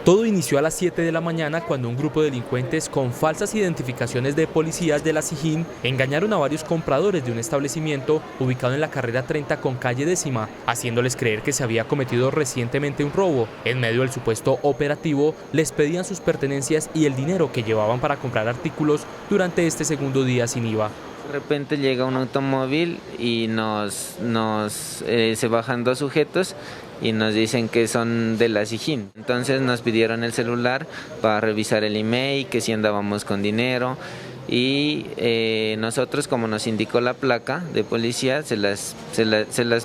Todo inició a las 7 de la mañana cuando un grupo de delincuentes con falsas identificaciones de policías de la SIJÍN engañaron a varios compradores de un establecimiento ubicado en la carrera 30 con calle 10ª, haciéndoles creer que se había cometido recientemente un robo. En medio del supuesto operativo, les pedían sus pertenencias y el dinero que llevaban para comprar artículos durante este segundo día sin IVA. De repente llega un automóvil y se bajan 2 sujetos y nos dicen que son de la SIJÍN. Entonces nos pidieron el celular para revisar el email, que si andábamos con dinero, y nosotros, como nos indicó la placa de policía, se las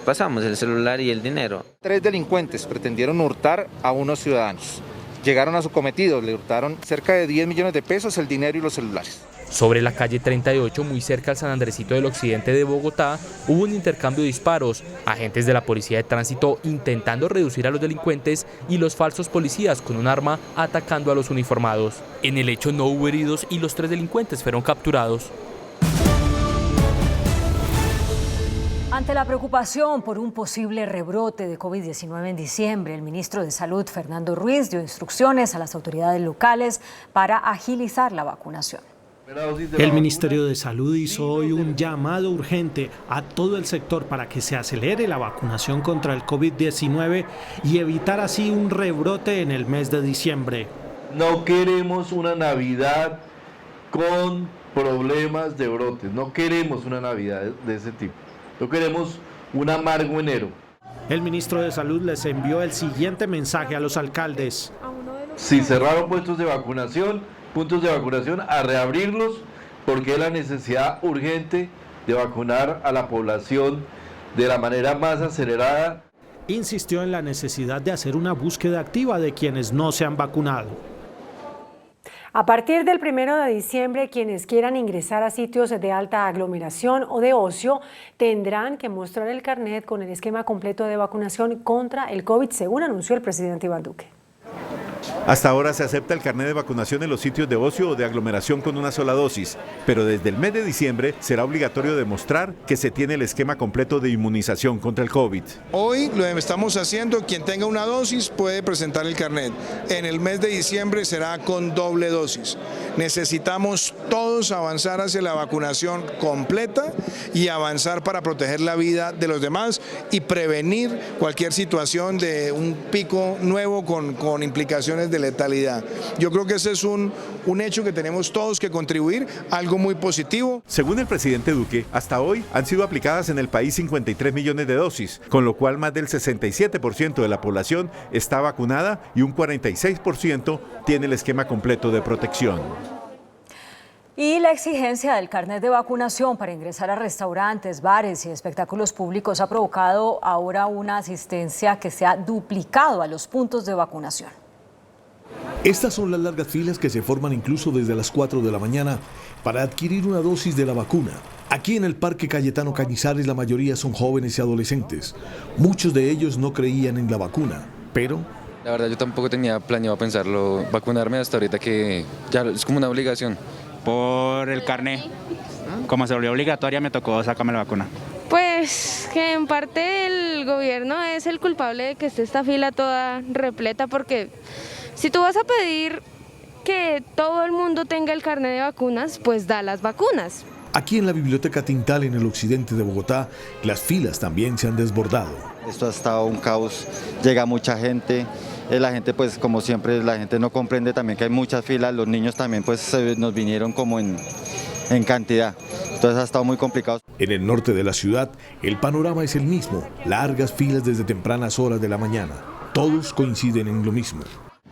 pasamos, el celular y el dinero. 3 delincuentes pretendieron hurtar a unos ciudadanos. Llegaron a su cometido, le hurtaron cerca de 10 millones de pesos, el dinero y los celulares. Sobre la calle 38, muy cerca al San Andresito del Occidente de Bogotá, hubo un intercambio de disparos, agentes de la Policía de Tránsito intentando reducir a los delincuentes y los falsos policías con un arma atacando a los uniformados. En el hecho no hubo heridos y los 3 delincuentes fueron capturados. Ante la preocupación por un posible rebrote de COVID-19 en diciembre, el ministro de Salud, Fernando Ruiz, dio instrucciones a las autoridades locales para agilizar la vacunación. El Ministerio de Salud hizo hoy un llamado urgente a todo el sector para que se acelere la vacunación contra el COVID-19 y evitar así un rebrote en el mes de diciembre. No queremos una Navidad con problemas de brotes, no queremos una Navidad de ese tipo, no queremos un amargo enero. El ministro de Salud les envió el siguiente mensaje a los alcaldes. Si cerraron puntos de vacunación, a reabrirlos, porque hay la necesidad urgente de vacunar a la población de la manera más acelerada. Insistió en la necesidad de hacer una búsqueda activa de quienes no se han vacunado. A partir del 1 de diciembre, quienes quieran ingresar a sitios de alta aglomeración o de ocio tendrán que mostrar el carnet con el esquema completo de vacunación contra el COVID, según anunció el presidente Iván Duque. Hasta ahora se acepta el carnet de vacunación en los sitios de ocio o de aglomeración con una sola dosis, pero desde el mes de diciembre será obligatorio demostrar que se tiene el esquema completo de inmunización contra el COVID. Hoy lo estamos haciendo, quien tenga una dosis puede presentar el carnet. En el mes de diciembre será con doble dosis. Necesitamos todos avanzar hacia la vacunación completa y avanzar para proteger la vida de los demás y prevenir cualquier situación de un pico nuevo con implicaciones de letalidad. Yo creo que ese es un hecho que tenemos todos que contribuir, algo muy positivo. Según el presidente Duque, hasta hoy han sido aplicadas en el país 53 millones de dosis, con lo cual más del 67% de la población está vacunada y un 46% tiene el esquema completo de protección. Y la exigencia del carnet de vacunación para ingresar a restaurantes, bares y espectáculos públicos ha provocado ahora una asistencia que se ha duplicado a los puntos de vacunación. Estas son las largas filas que se forman incluso desde las 4 de la mañana para adquirir una dosis de la vacuna. Aquí en el Parque Cayetano Cañizares la mayoría son jóvenes y adolescentes. Muchos de ellos no creían en la vacuna, pero... La verdad yo tampoco tenía planeado pensarlo, vacunarme hasta ahorita que ya es como una obligación. Por el carnet, como se volvió obligatoria me tocó sacarme la vacuna. Pues que en parte el gobierno es el culpable de que esté esta fila toda repleta, porque si tú vas a pedir que todo el mundo tenga el carnet de vacunas, pues da las vacunas. Aquí en la Biblioteca Tintal, en el occidente de Bogotá, las filas también se han desbordado. Esto ha estado un caos, llega mucha gente. La gente, pues como siempre, la gente no comprende también que hay muchas filas. Los niños también pues nos vinieron como en cantidad. Entonces ha estado muy complicado. En el norte de la ciudad, el panorama es el mismo. Largas filas desde tempranas horas de la mañana. Todos coinciden en lo mismo.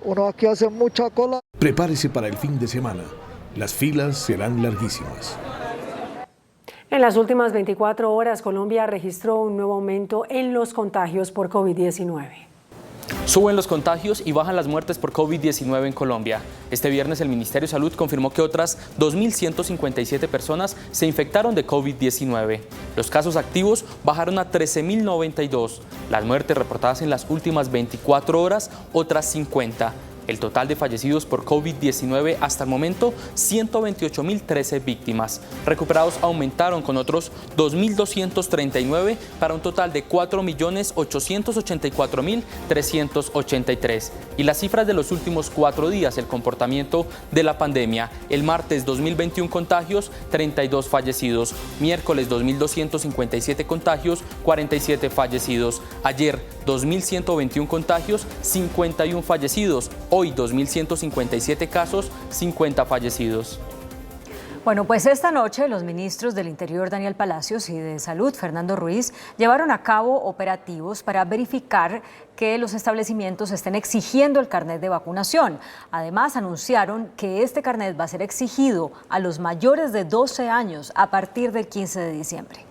Uno aquí hace mucha cola. Prepárese para el fin de semana. Las filas serán larguísimas. En las últimas 24 horas, Colombia registró un nuevo aumento en los contagios por COVID-19. Suben los contagios y bajan las muertes por COVID-19 en Colombia. Este viernes el Ministerio de Salud confirmó que otras 2.157 personas se infectaron de COVID-19. Los casos activos bajaron a 13.092. Las muertes reportadas en las últimas 24 horas, otras 50. El total de fallecidos por COVID-19 hasta el momento, 128.013 víctimas. Recuperados aumentaron con otros 2.239 para un total de 4.884.383. Y las cifras de los últimos 4 días, el comportamiento de la pandemia. El martes, 2.021 contagios, 32 fallecidos. Miércoles, 2.257 contagios, 47 fallecidos. Ayer, 2.121 contagios, 51 fallecidos. Hoy 2.157 casos, 50 fallecidos. Bueno, pues esta noche los ministros del Interior, Daniel Palacios, y de Salud, Fernando Ruiz, llevaron a cabo operativos para verificar que los establecimientos estén exigiendo el carnet de vacunación. Además, anunciaron que este carnet va a ser exigido a los mayores de 12 años a partir del 15 de diciembre.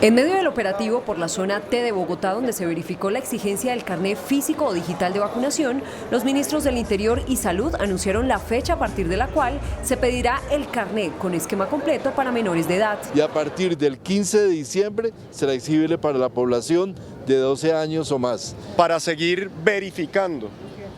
En medio del operativo por la zona T de Bogotá, donde se verificó la exigencia del carnet físico o digital de vacunación, los ministros del Interior y Salud anunciaron la fecha a partir de la cual se pedirá el carnet con esquema completo para menores de edad. Y a partir del 15 de diciembre será exigible para la población de 12 años o más. Para seguir verificando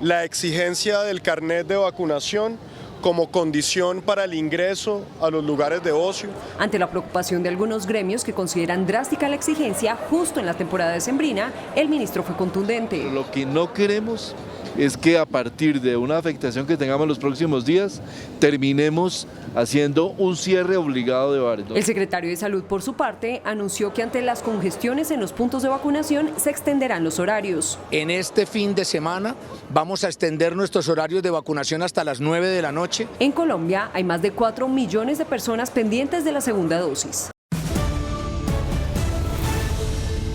la exigencia del carnet de vacunación como condición para el ingreso a los lugares de ocio. Ante la preocupación de algunos gremios que consideran drástica la exigencia justo en la temporada decembrina, el ministro fue contundente. Lo que no queremos es que a partir de una afectación que tengamos los próximos días, terminemos haciendo un cierre obligado de bares. El secretario de Salud, por su parte, anunció que ante las congestiones en los puntos de vacunación se extenderán los horarios. En este fin de semana vamos a extender nuestros horarios de vacunación hasta las 9 de la noche. En Colombia hay más de 4 millones de personas pendientes de la segunda dosis.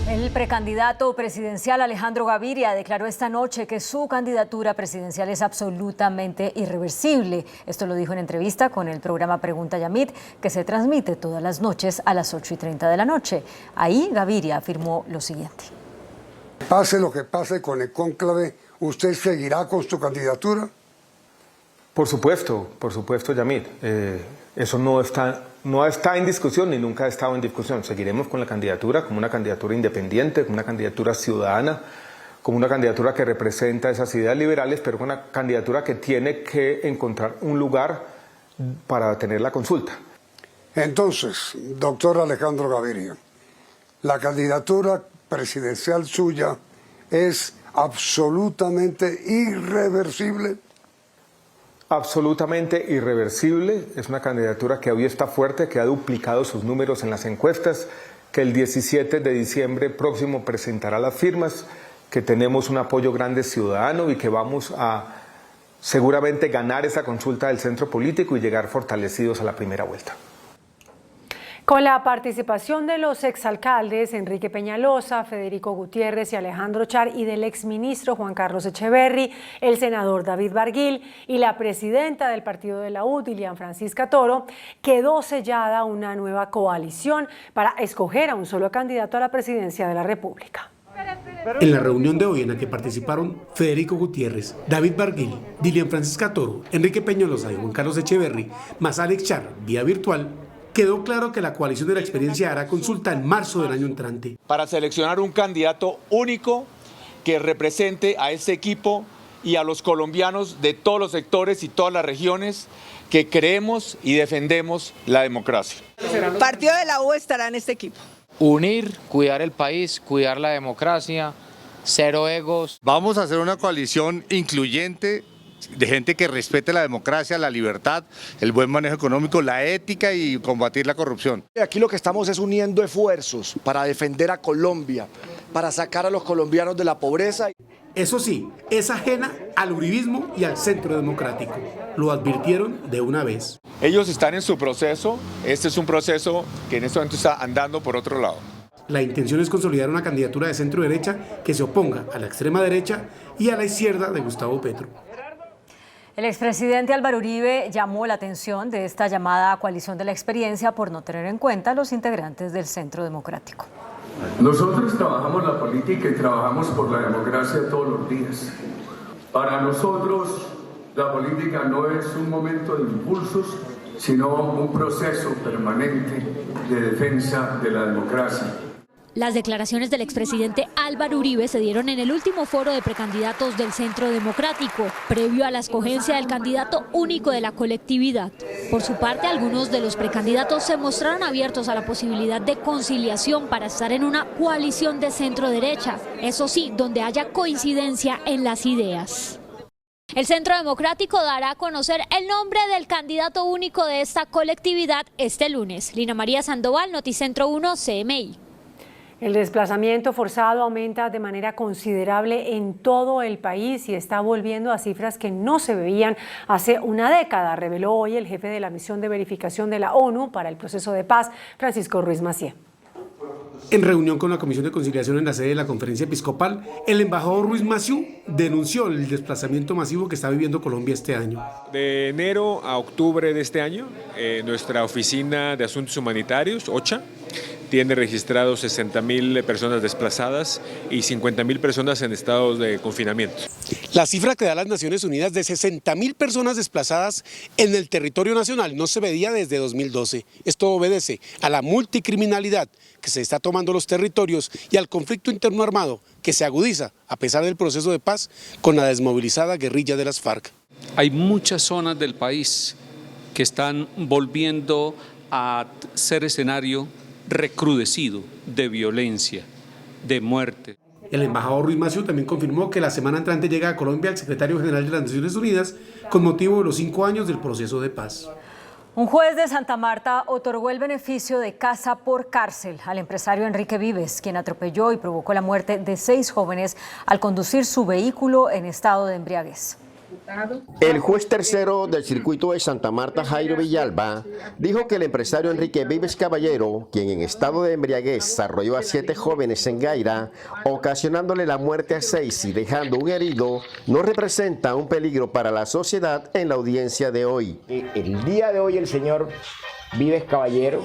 El precandidato presidencial Alejandro Gaviria declaró esta noche que su candidatura presidencial es absolutamente irreversible. Esto lo dijo en entrevista con el programa Pregunta Yamit, que se transmite todas las noches a las 8:30 de la noche. Ahí Gaviria afirmó lo siguiente. Pase lo que pase con el cónclave, ¿usted seguirá con su candidatura? Por supuesto, Yamil. Eso no está en discusión ni nunca ha estado en discusión. Seguiremos con la candidatura como una candidatura independiente, como una candidatura ciudadana, como una candidatura que representa esas ideas liberales, pero una candidatura que tiene que encontrar un lugar para tener la consulta. Entonces, doctor Alejandro Gaviria, la candidatura presidencial suya es absolutamente irreversible. Absolutamente irreversible. Es una candidatura que hoy está fuerte, que ha duplicado sus números en las encuestas, que el 17 de diciembre próximo presentará las firmas, que tenemos un apoyo grande ciudadano y que vamos a seguramente ganar esa consulta del centro político y llegar fortalecidos a la primera vuelta. Con la participación de los exalcaldes Enrique Peñalosa, Federico Gutiérrez y Alejandro Char y del exministro Juan Carlos Echeverry, el senador David Barguil y la presidenta del partido de la U, Dilian Francisca Toro, quedó sellada una nueva coalición para escoger a un solo candidato a la presidencia de la República. En la reunión de hoy en la que participaron Federico Gutiérrez, David Barguil, Dilian Francisca Toro, Enrique Peñalosa y Juan Carlos Echeverry, más Alex Char, vía virtual, quedó claro que la coalición de la experiencia hará consulta en marzo del año entrante. Para seleccionar un candidato único que represente a este equipo y a los colombianos de todos los sectores y todas las regiones que creemos y defendemos la democracia. El partido de la U estará en este equipo. Unir, cuidar el país, cuidar la democracia, cero egos. Vamos a hacer una coalición incluyente de gente que respete la democracia, la libertad, el buen manejo económico, la ética y combatir la corrupción. Aquí lo que estamos es uniendo esfuerzos para defender a Colombia, para sacar a los colombianos de la pobreza. Eso sí, es ajena al uribismo y al centro democrático. Lo advirtieron de una vez. Ellos están en su proceso, este es un proceso que en este momento está andando por otro lado. La intención es consolidar una candidatura de centro derecha que se oponga a la extrema derecha y a la izquierda de Gustavo Petro. El expresidente Álvaro Uribe llamó la atención de esta llamada coalición de la experiencia por no tener en cuenta a los integrantes del Centro Democrático. Nosotros trabajamos la política y trabajamos por la democracia todos los días. Para nosotros la política no es un momento de impulsos, sino un proceso permanente de defensa de la democracia. Las declaraciones del expresidente Álvaro Uribe se dieron en el último foro de precandidatos del Centro Democrático, previo a la escogencia del candidato único de la colectividad. Por su parte, algunos de los precandidatos se mostraron abiertos a la posibilidad de conciliación para estar en una coalición de centro-derecha, eso sí, donde haya coincidencia en las ideas. El Centro Democrático dará a conocer el nombre del candidato único de esta colectividad este lunes. Lina María Sandoval, Noticentro 1, CMI. El desplazamiento forzado aumenta de manera considerable en todo el país y está volviendo a cifras que no se veían hace una década, reveló hoy el jefe de la misión de verificación de la ONU para el proceso de paz, Francisco Ruiz Massieu. En reunión con la Comisión de Conciliación en la sede de la Conferencia Episcopal, el embajador Ruiz Massieu denunció el desplazamiento masivo que está viviendo Colombia este año. De enero a octubre de este año, nuestra Oficina de Asuntos Humanitarios, OCHA, tiene registrados 60.000 personas desplazadas y 50.000 personas en estados de confinamiento. La cifra que da las Naciones Unidas de 60.000 personas desplazadas en el territorio nacional no se veía desde 2012. Esto obedece a la multicriminalidad que se está tomando los territorios y al conflicto interno armado que se agudiza a pesar del proceso de paz con la desmovilizada guerrilla de las FARC. Hay muchas zonas del país que están volviendo a ser escenario recrudecido de violencia, de muerte. El embajador Ruiz Massieu también confirmó que la semana entrante llega a Colombia el secretario general de las Naciones Unidas con motivo de los 5 años del proceso de paz. Un juez de Santa Marta otorgó el beneficio de casa por cárcel al empresario Enrique Vives, quien atropelló y provocó la muerte de 6 jóvenes al conducir su vehículo en estado de embriaguez. El juez tercero del circuito de Santa Marta, Jairo Villalba, dijo que el empresario Enrique Vives Caballero, quien en estado de embriaguez arrolló a 7 jóvenes en Gaira, ocasionándole la muerte a 6 y dejando un herido, no representa un peligro para la sociedad en la audiencia de hoy. El día de hoy el señor Vives Caballero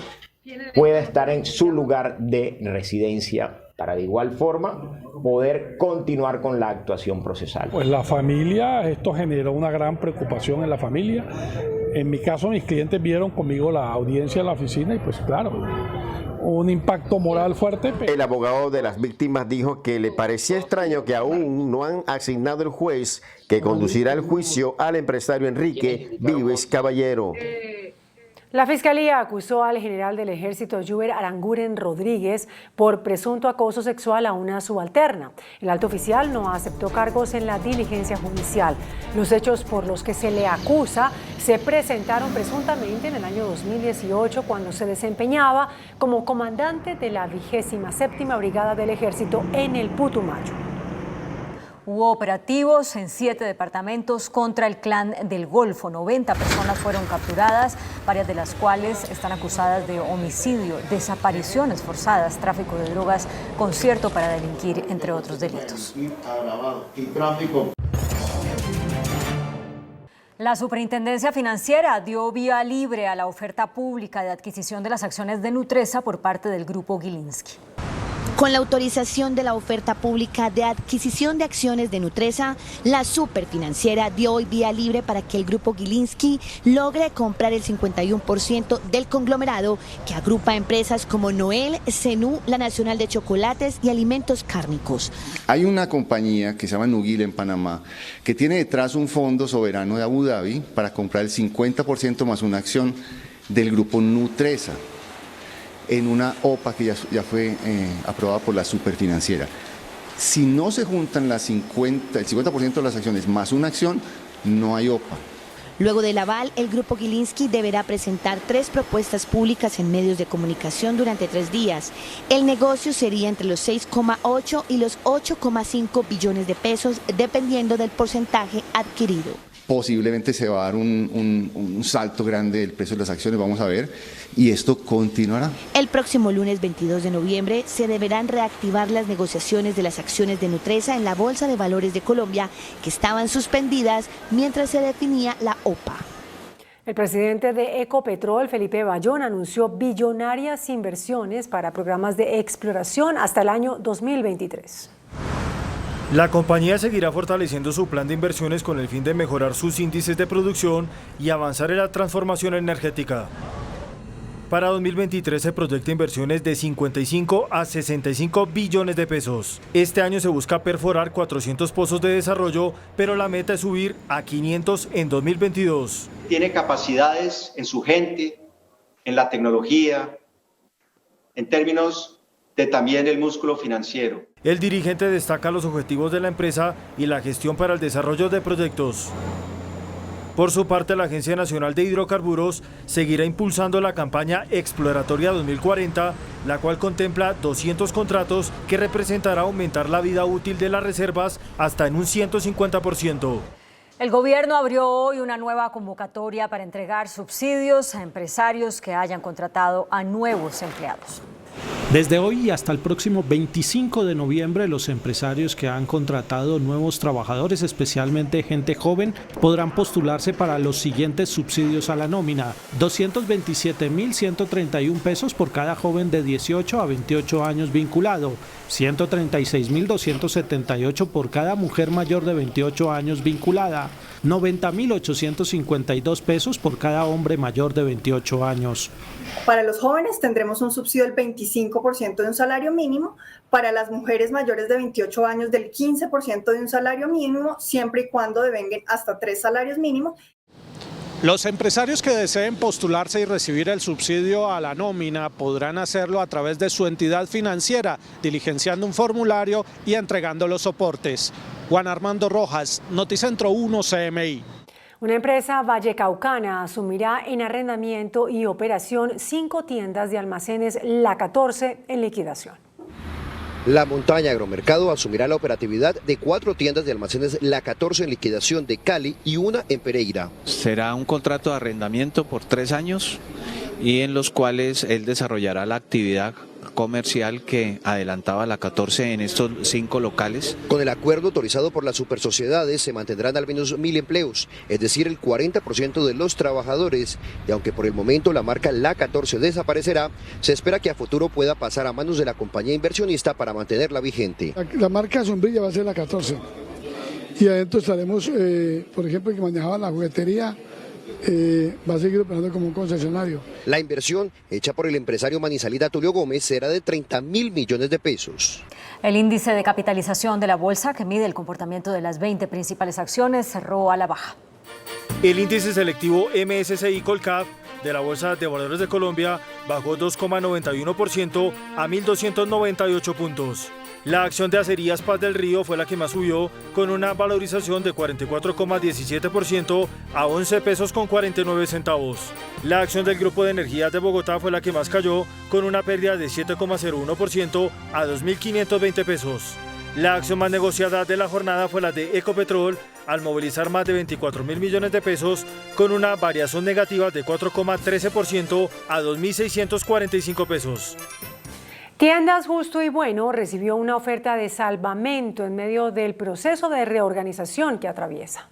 puede estar en su lugar de residencia para de igual forma poder continuar con la actuación procesal. Pues la familia, esto generó una gran preocupación en la familia. En mi caso, mis clientes vieron conmigo la audiencia en la oficina y pues claro, un impacto moral fuerte. El abogado de las víctimas dijo que le parecía extraño que aún no han asignado el juez que conducirá el juicio al empresario Enrique Vives Caballero. La Fiscalía acusó al general del Ejército Juber Aranguren Rodríguez por presunto acoso sexual a una subalterna. El alto oficial no aceptó cargos en la diligencia judicial. Los hechos por los que se le acusa se presentaron presuntamente en el año 2018 cuando se desempeñaba como comandante de la 27ª Brigada del Ejército en el Putumayo. Hubo operativos en 7 departamentos contra el Clan del Golfo. 90 personas fueron capturadas, varias de las cuales están acusadas de homicidio, desapariciones forzadas, tráfico de drogas, concierto para delinquir, entre otros delitos. La Superintendencia Financiera dio vía libre a la oferta pública de adquisición de las acciones de Nutresa por parte del Grupo Gilinski. Con la autorización de la oferta pública de adquisición de acciones de Nutresa, la Superfinanciera dio hoy vía libre para que el Grupo Gilinski logre comprar el 51% del conglomerado que agrupa empresas como Noel, Zenú, la Nacional de Chocolates y Alimentos Cárnicos. Hay una compañía que se llama Nugil en Panamá que tiene detrás un fondo soberano de Abu Dhabi para comprar el 50% más una acción del Grupo Nutresa, en una OPA que ya fue aprobada por la Superfinanciera. Si no se juntan el 50% de las acciones más una acción, no hay OPA. Luego del aval, el Grupo Gilinski deberá presentar 3 propuestas públicas en medios de comunicación durante 3 días. El negocio sería entre los 6,8 y los 8,5 billones de pesos, dependiendo del porcentaje adquirido. Posiblemente se va a dar un salto grande del precio de las acciones, vamos a ver, y esto continuará. El próximo lunes 22 de noviembre se deberán reactivar las negociaciones de las acciones de Nutresa en la Bolsa de Valores de Colombia, que estaban suspendidas mientras se definía la OPA. El presidente de Ecopetrol, Felipe Bayón, anunció billonarias inversiones para programas de exploración hasta el año 2023. La compañía seguirá fortaleciendo su plan de inversiones con el fin de mejorar sus índices de producción y avanzar en la transformación energética. Para 2023 se proyecta inversiones de 55 a 65 billones de pesos. Este año se busca perforar 400 pozos de desarrollo, pero la meta es subir a 500 en 2022. Tiene capacidades en su gente, en la tecnología, en términos de también el músculo financiero. El dirigente destaca los objetivos de la empresa y la gestión para el desarrollo de proyectos. Por su parte, la Agencia Nacional de Hidrocarburos seguirá impulsando la campaña exploratoria 2040, la cual contempla 200 contratos que representará aumentar la vida útil de las reservas hasta en un 150%. El gobierno abrió hoy una nueva convocatoria para entregar subsidios a empresarios que hayan contratado a nuevos empleados. Desde hoy y hasta el próximo 25 de noviembre, los empresarios que han contratado nuevos trabajadores, especialmente gente joven, podrán postularse para los siguientes subsidios a la nómina: 227.131 pesos por cada joven de 18 a 28 años vinculado, 136.278 por cada mujer mayor de 28 años vinculada, 90.852 pesos por cada hombre mayor de 28 años. Para los jóvenes tendremos un subsidio del 25% de un salario mínimo, para las mujeres mayores de 28 años del 15% de un salario mínimo, siempre y cuando devenguen hasta 3 salarios mínimos. Los empresarios que deseen postularse y recibir el subsidio a la nómina podrán hacerlo a través de su entidad financiera, diligenciando un formulario y entregando los soportes. Juan Armando Rojas, Noticentro 1 CMI. Una empresa vallecaucana asumirá en arrendamiento y operación 5 tiendas de almacenes La 14 en liquidación. La Montaña Agromercado asumirá la operatividad de 4 tiendas de almacenes La 14 en liquidación de Cali y una en Pereira. Será un contrato de arrendamiento por 3 años y en los cuales él desarrollará la actividad comercial que adelantaba la 14 en estos 5 locales. Con el acuerdo autorizado por las supersociedades se mantendrán al menos 1.000 empleos, es decir, el 40% de los trabajadores, y aunque por el momento la marca La 14 desaparecerá, se espera que a futuro pueda pasar a manos de la compañía inversionista para mantenerla vigente. La marca sombrilla va a ser La 14 y adentro estaremos, por ejemplo, el que manejaba la juguetería, va a seguir operando como un concesionario. La inversión hecha por el empresario manizalita Tulio Gómez será de 30.000 millones de pesos. El índice de capitalización de la bolsa, que mide el comportamiento de las 20 principales acciones, cerró a la baja. El índice selectivo MSCI Colcap de la Bolsa de Valores de Colombia bajó 2,91% a 1.298 puntos. La acción de Acerías Paz del Río fue la que más subió, con una valorización de 44,17% a 11 pesos con 49 centavos. La acción del Grupo de Energías de Bogotá fue la que más cayó, con una pérdida de 7,01% a 2.520 pesos. La acción más negociada de la jornada fue la de Ecopetrol, al movilizar más de 24.000 millones de pesos, con una variación negativa de 4,13% a 2.645 pesos. Tiendas Justo y Bueno recibió una oferta de salvamento en medio del proceso de reorganización que atraviesa.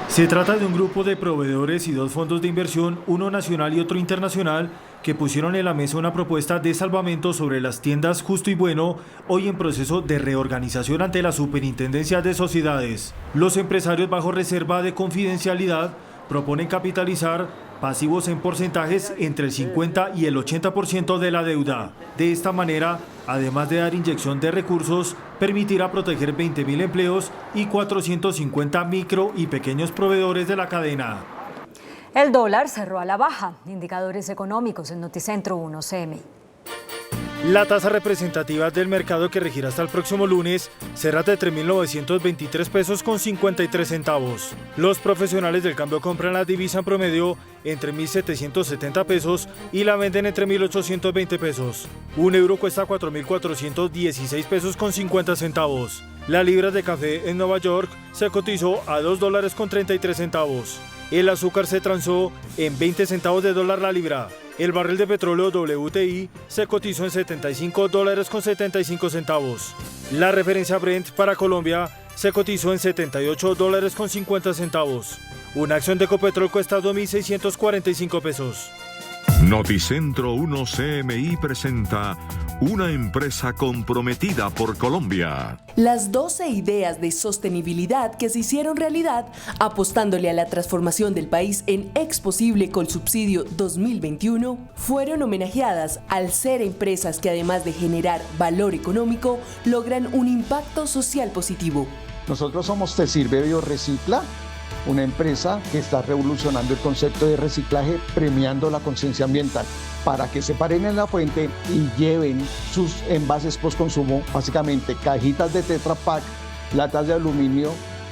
Se trata de un grupo de proveedores y 2 fondos de inversión, uno nacional y otro internacional, que pusieron en la mesa una propuesta de salvamento sobre las tiendas Justo y Bueno, hoy en proceso de reorganización ante la Superintendencia de Sociedades. Los empresarios, bajo reserva de confidencialidad, proponen capitalizar pasivos en porcentajes entre el 50 y el 80% de la deuda. De esta manera, además de dar inyección de recursos, permitirá proteger 20.000 empleos y 450 micro y pequeños proveedores de la cadena. El dólar cerró a la baja. Indicadores económicos en Noticentro 1 CMI. La tasa representativa del mercado, que regirá hasta el próximo lunes, será de 3.923 pesos con 53 centavos. Los profesionales del cambio compran la divisa en promedio entre 1.770 pesos y la venden entre 1.820 pesos. Un euro cuesta 4.416 pesos con 50 centavos. La libra de café en Nueva York se cotizó a $2 con 33 centavos. El azúcar se transó en 20 centavos de dólar la libra. El barril de petróleo WTI se cotizó en $75 con 75 centavos. La referencia Brent para Colombia se cotizó en $78 con 50 centavos. Una acción de Ecopetrol cuesta 2.645 pesos. Noticentro 1 CMI presenta una empresa comprometida por Colombia. Las 12 ideas de sostenibilidad que se hicieron realidad apostándole a la transformación del país en Exposible Colsubsidio 2021 fueron homenajeadas al ser empresas que, además de generar valor económico, logran un impacto social positivo. Nosotros somos Te Sirve Biorecicla, una empresa que está revolucionando el concepto de reciclaje, premiando la conciencia ambiental para que se paren en la fuente y lleven sus envases postconsumo, básicamente cajitas de Tetra Pak, latas de aluminio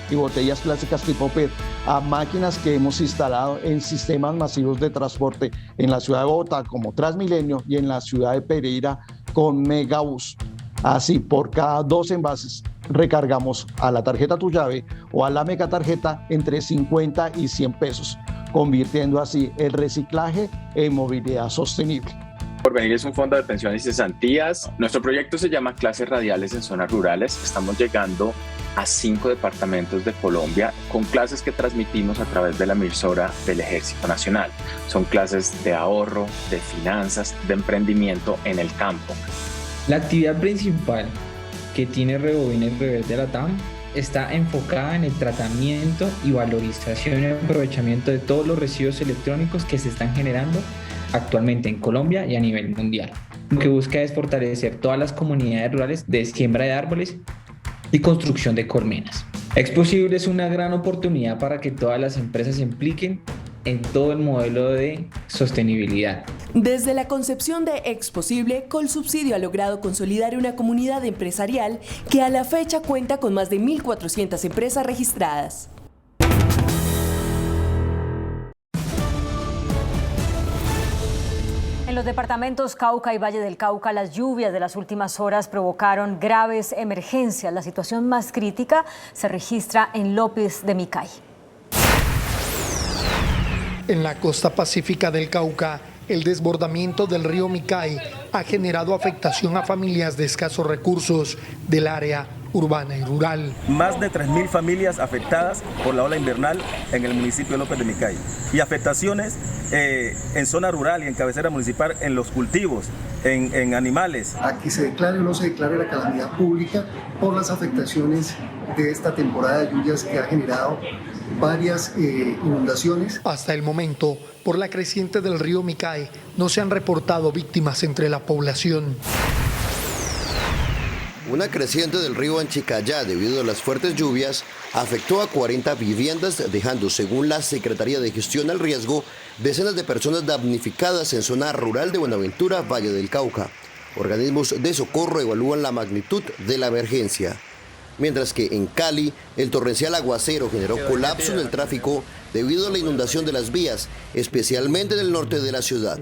y botellas plásticas tipo PET, a máquinas que hemos instalado en sistemas masivos de transporte en la ciudad de Bogotá como Transmilenio y en la ciudad de Pereira con Megabús. Así, por cada 2 envases recargamos a la tarjeta Tu Llave o a la megatarjeta entre 50 y 100 pesos, convirtiendo así el reciclaje en movilidad sostenible. Porvenir es un fondo de pensiones y cesantías. Nuestro proyecto se llama Clases Radiales en Zonas Rurales. Estamos llegando a 5 departamentos de Colombia con clases que transmitimos a través de la emisora del Ejército Nacional. Son clases de ahorro, de finanzas, de emprendimiento en el campo. La actividad principal que tiene Rebobina y Reverde Latam está enfocada en el tratamiento y valorización y aprovechamiento de todos los residuos electrónicos que se están generando actualmente en Colombia y a nivel mundial. Lo que busca es fortalecer todas las comunidades rurales de siembra de árboles y construcción de colmenas. Exposible es una gran oportunidad para que todas las empresas se impliquen en todo el modelo de sostenibilidad. Desde la concepción de Exposible, Colsubsidio ha logrado consolidar una comunidad empresarial que a la fecha cuenta con más de 1.400 empresas registradas. En los departamentos Cauca y Valle del Cauca, las lluvias de las últimas horas provocaron graves emergencias. La situación más crítica se registra en López de Micay. En la costa pacífica del Cauca, el desbordamiento del río Micay ha generado afectación a familias de escasos recursos del área urbana y rural. Más de 3.000 familias afectadas por la ola invernal en el municipio de López de Micay y afectaciones en zona rural y en cabecera municipal en los cultivos, en animales. A que se declare o no se declare la calamidad pública por las afectaciones de esta temporada de lluvias que ha generado varias inundaciones. Hasta el momento, por la creciente del río Micay, no se han reportado víctimas entre la población. Una creciente del río Anchicayá debido a las fuertes lluvias afectó a 40 viviendas, dejando, según la Secretaría de Gestión al Riesgo, decenas de personas damnificadas en zona rural de Buenaventura, Valle del Cauca. Organismos de socorro evalúan la magnitud de la emergencia. Mientras que en Cali, el torrencial aguacero generó colapso en el tráfico debido a la inundación de las vías, especialmente en el norte de la ciudad.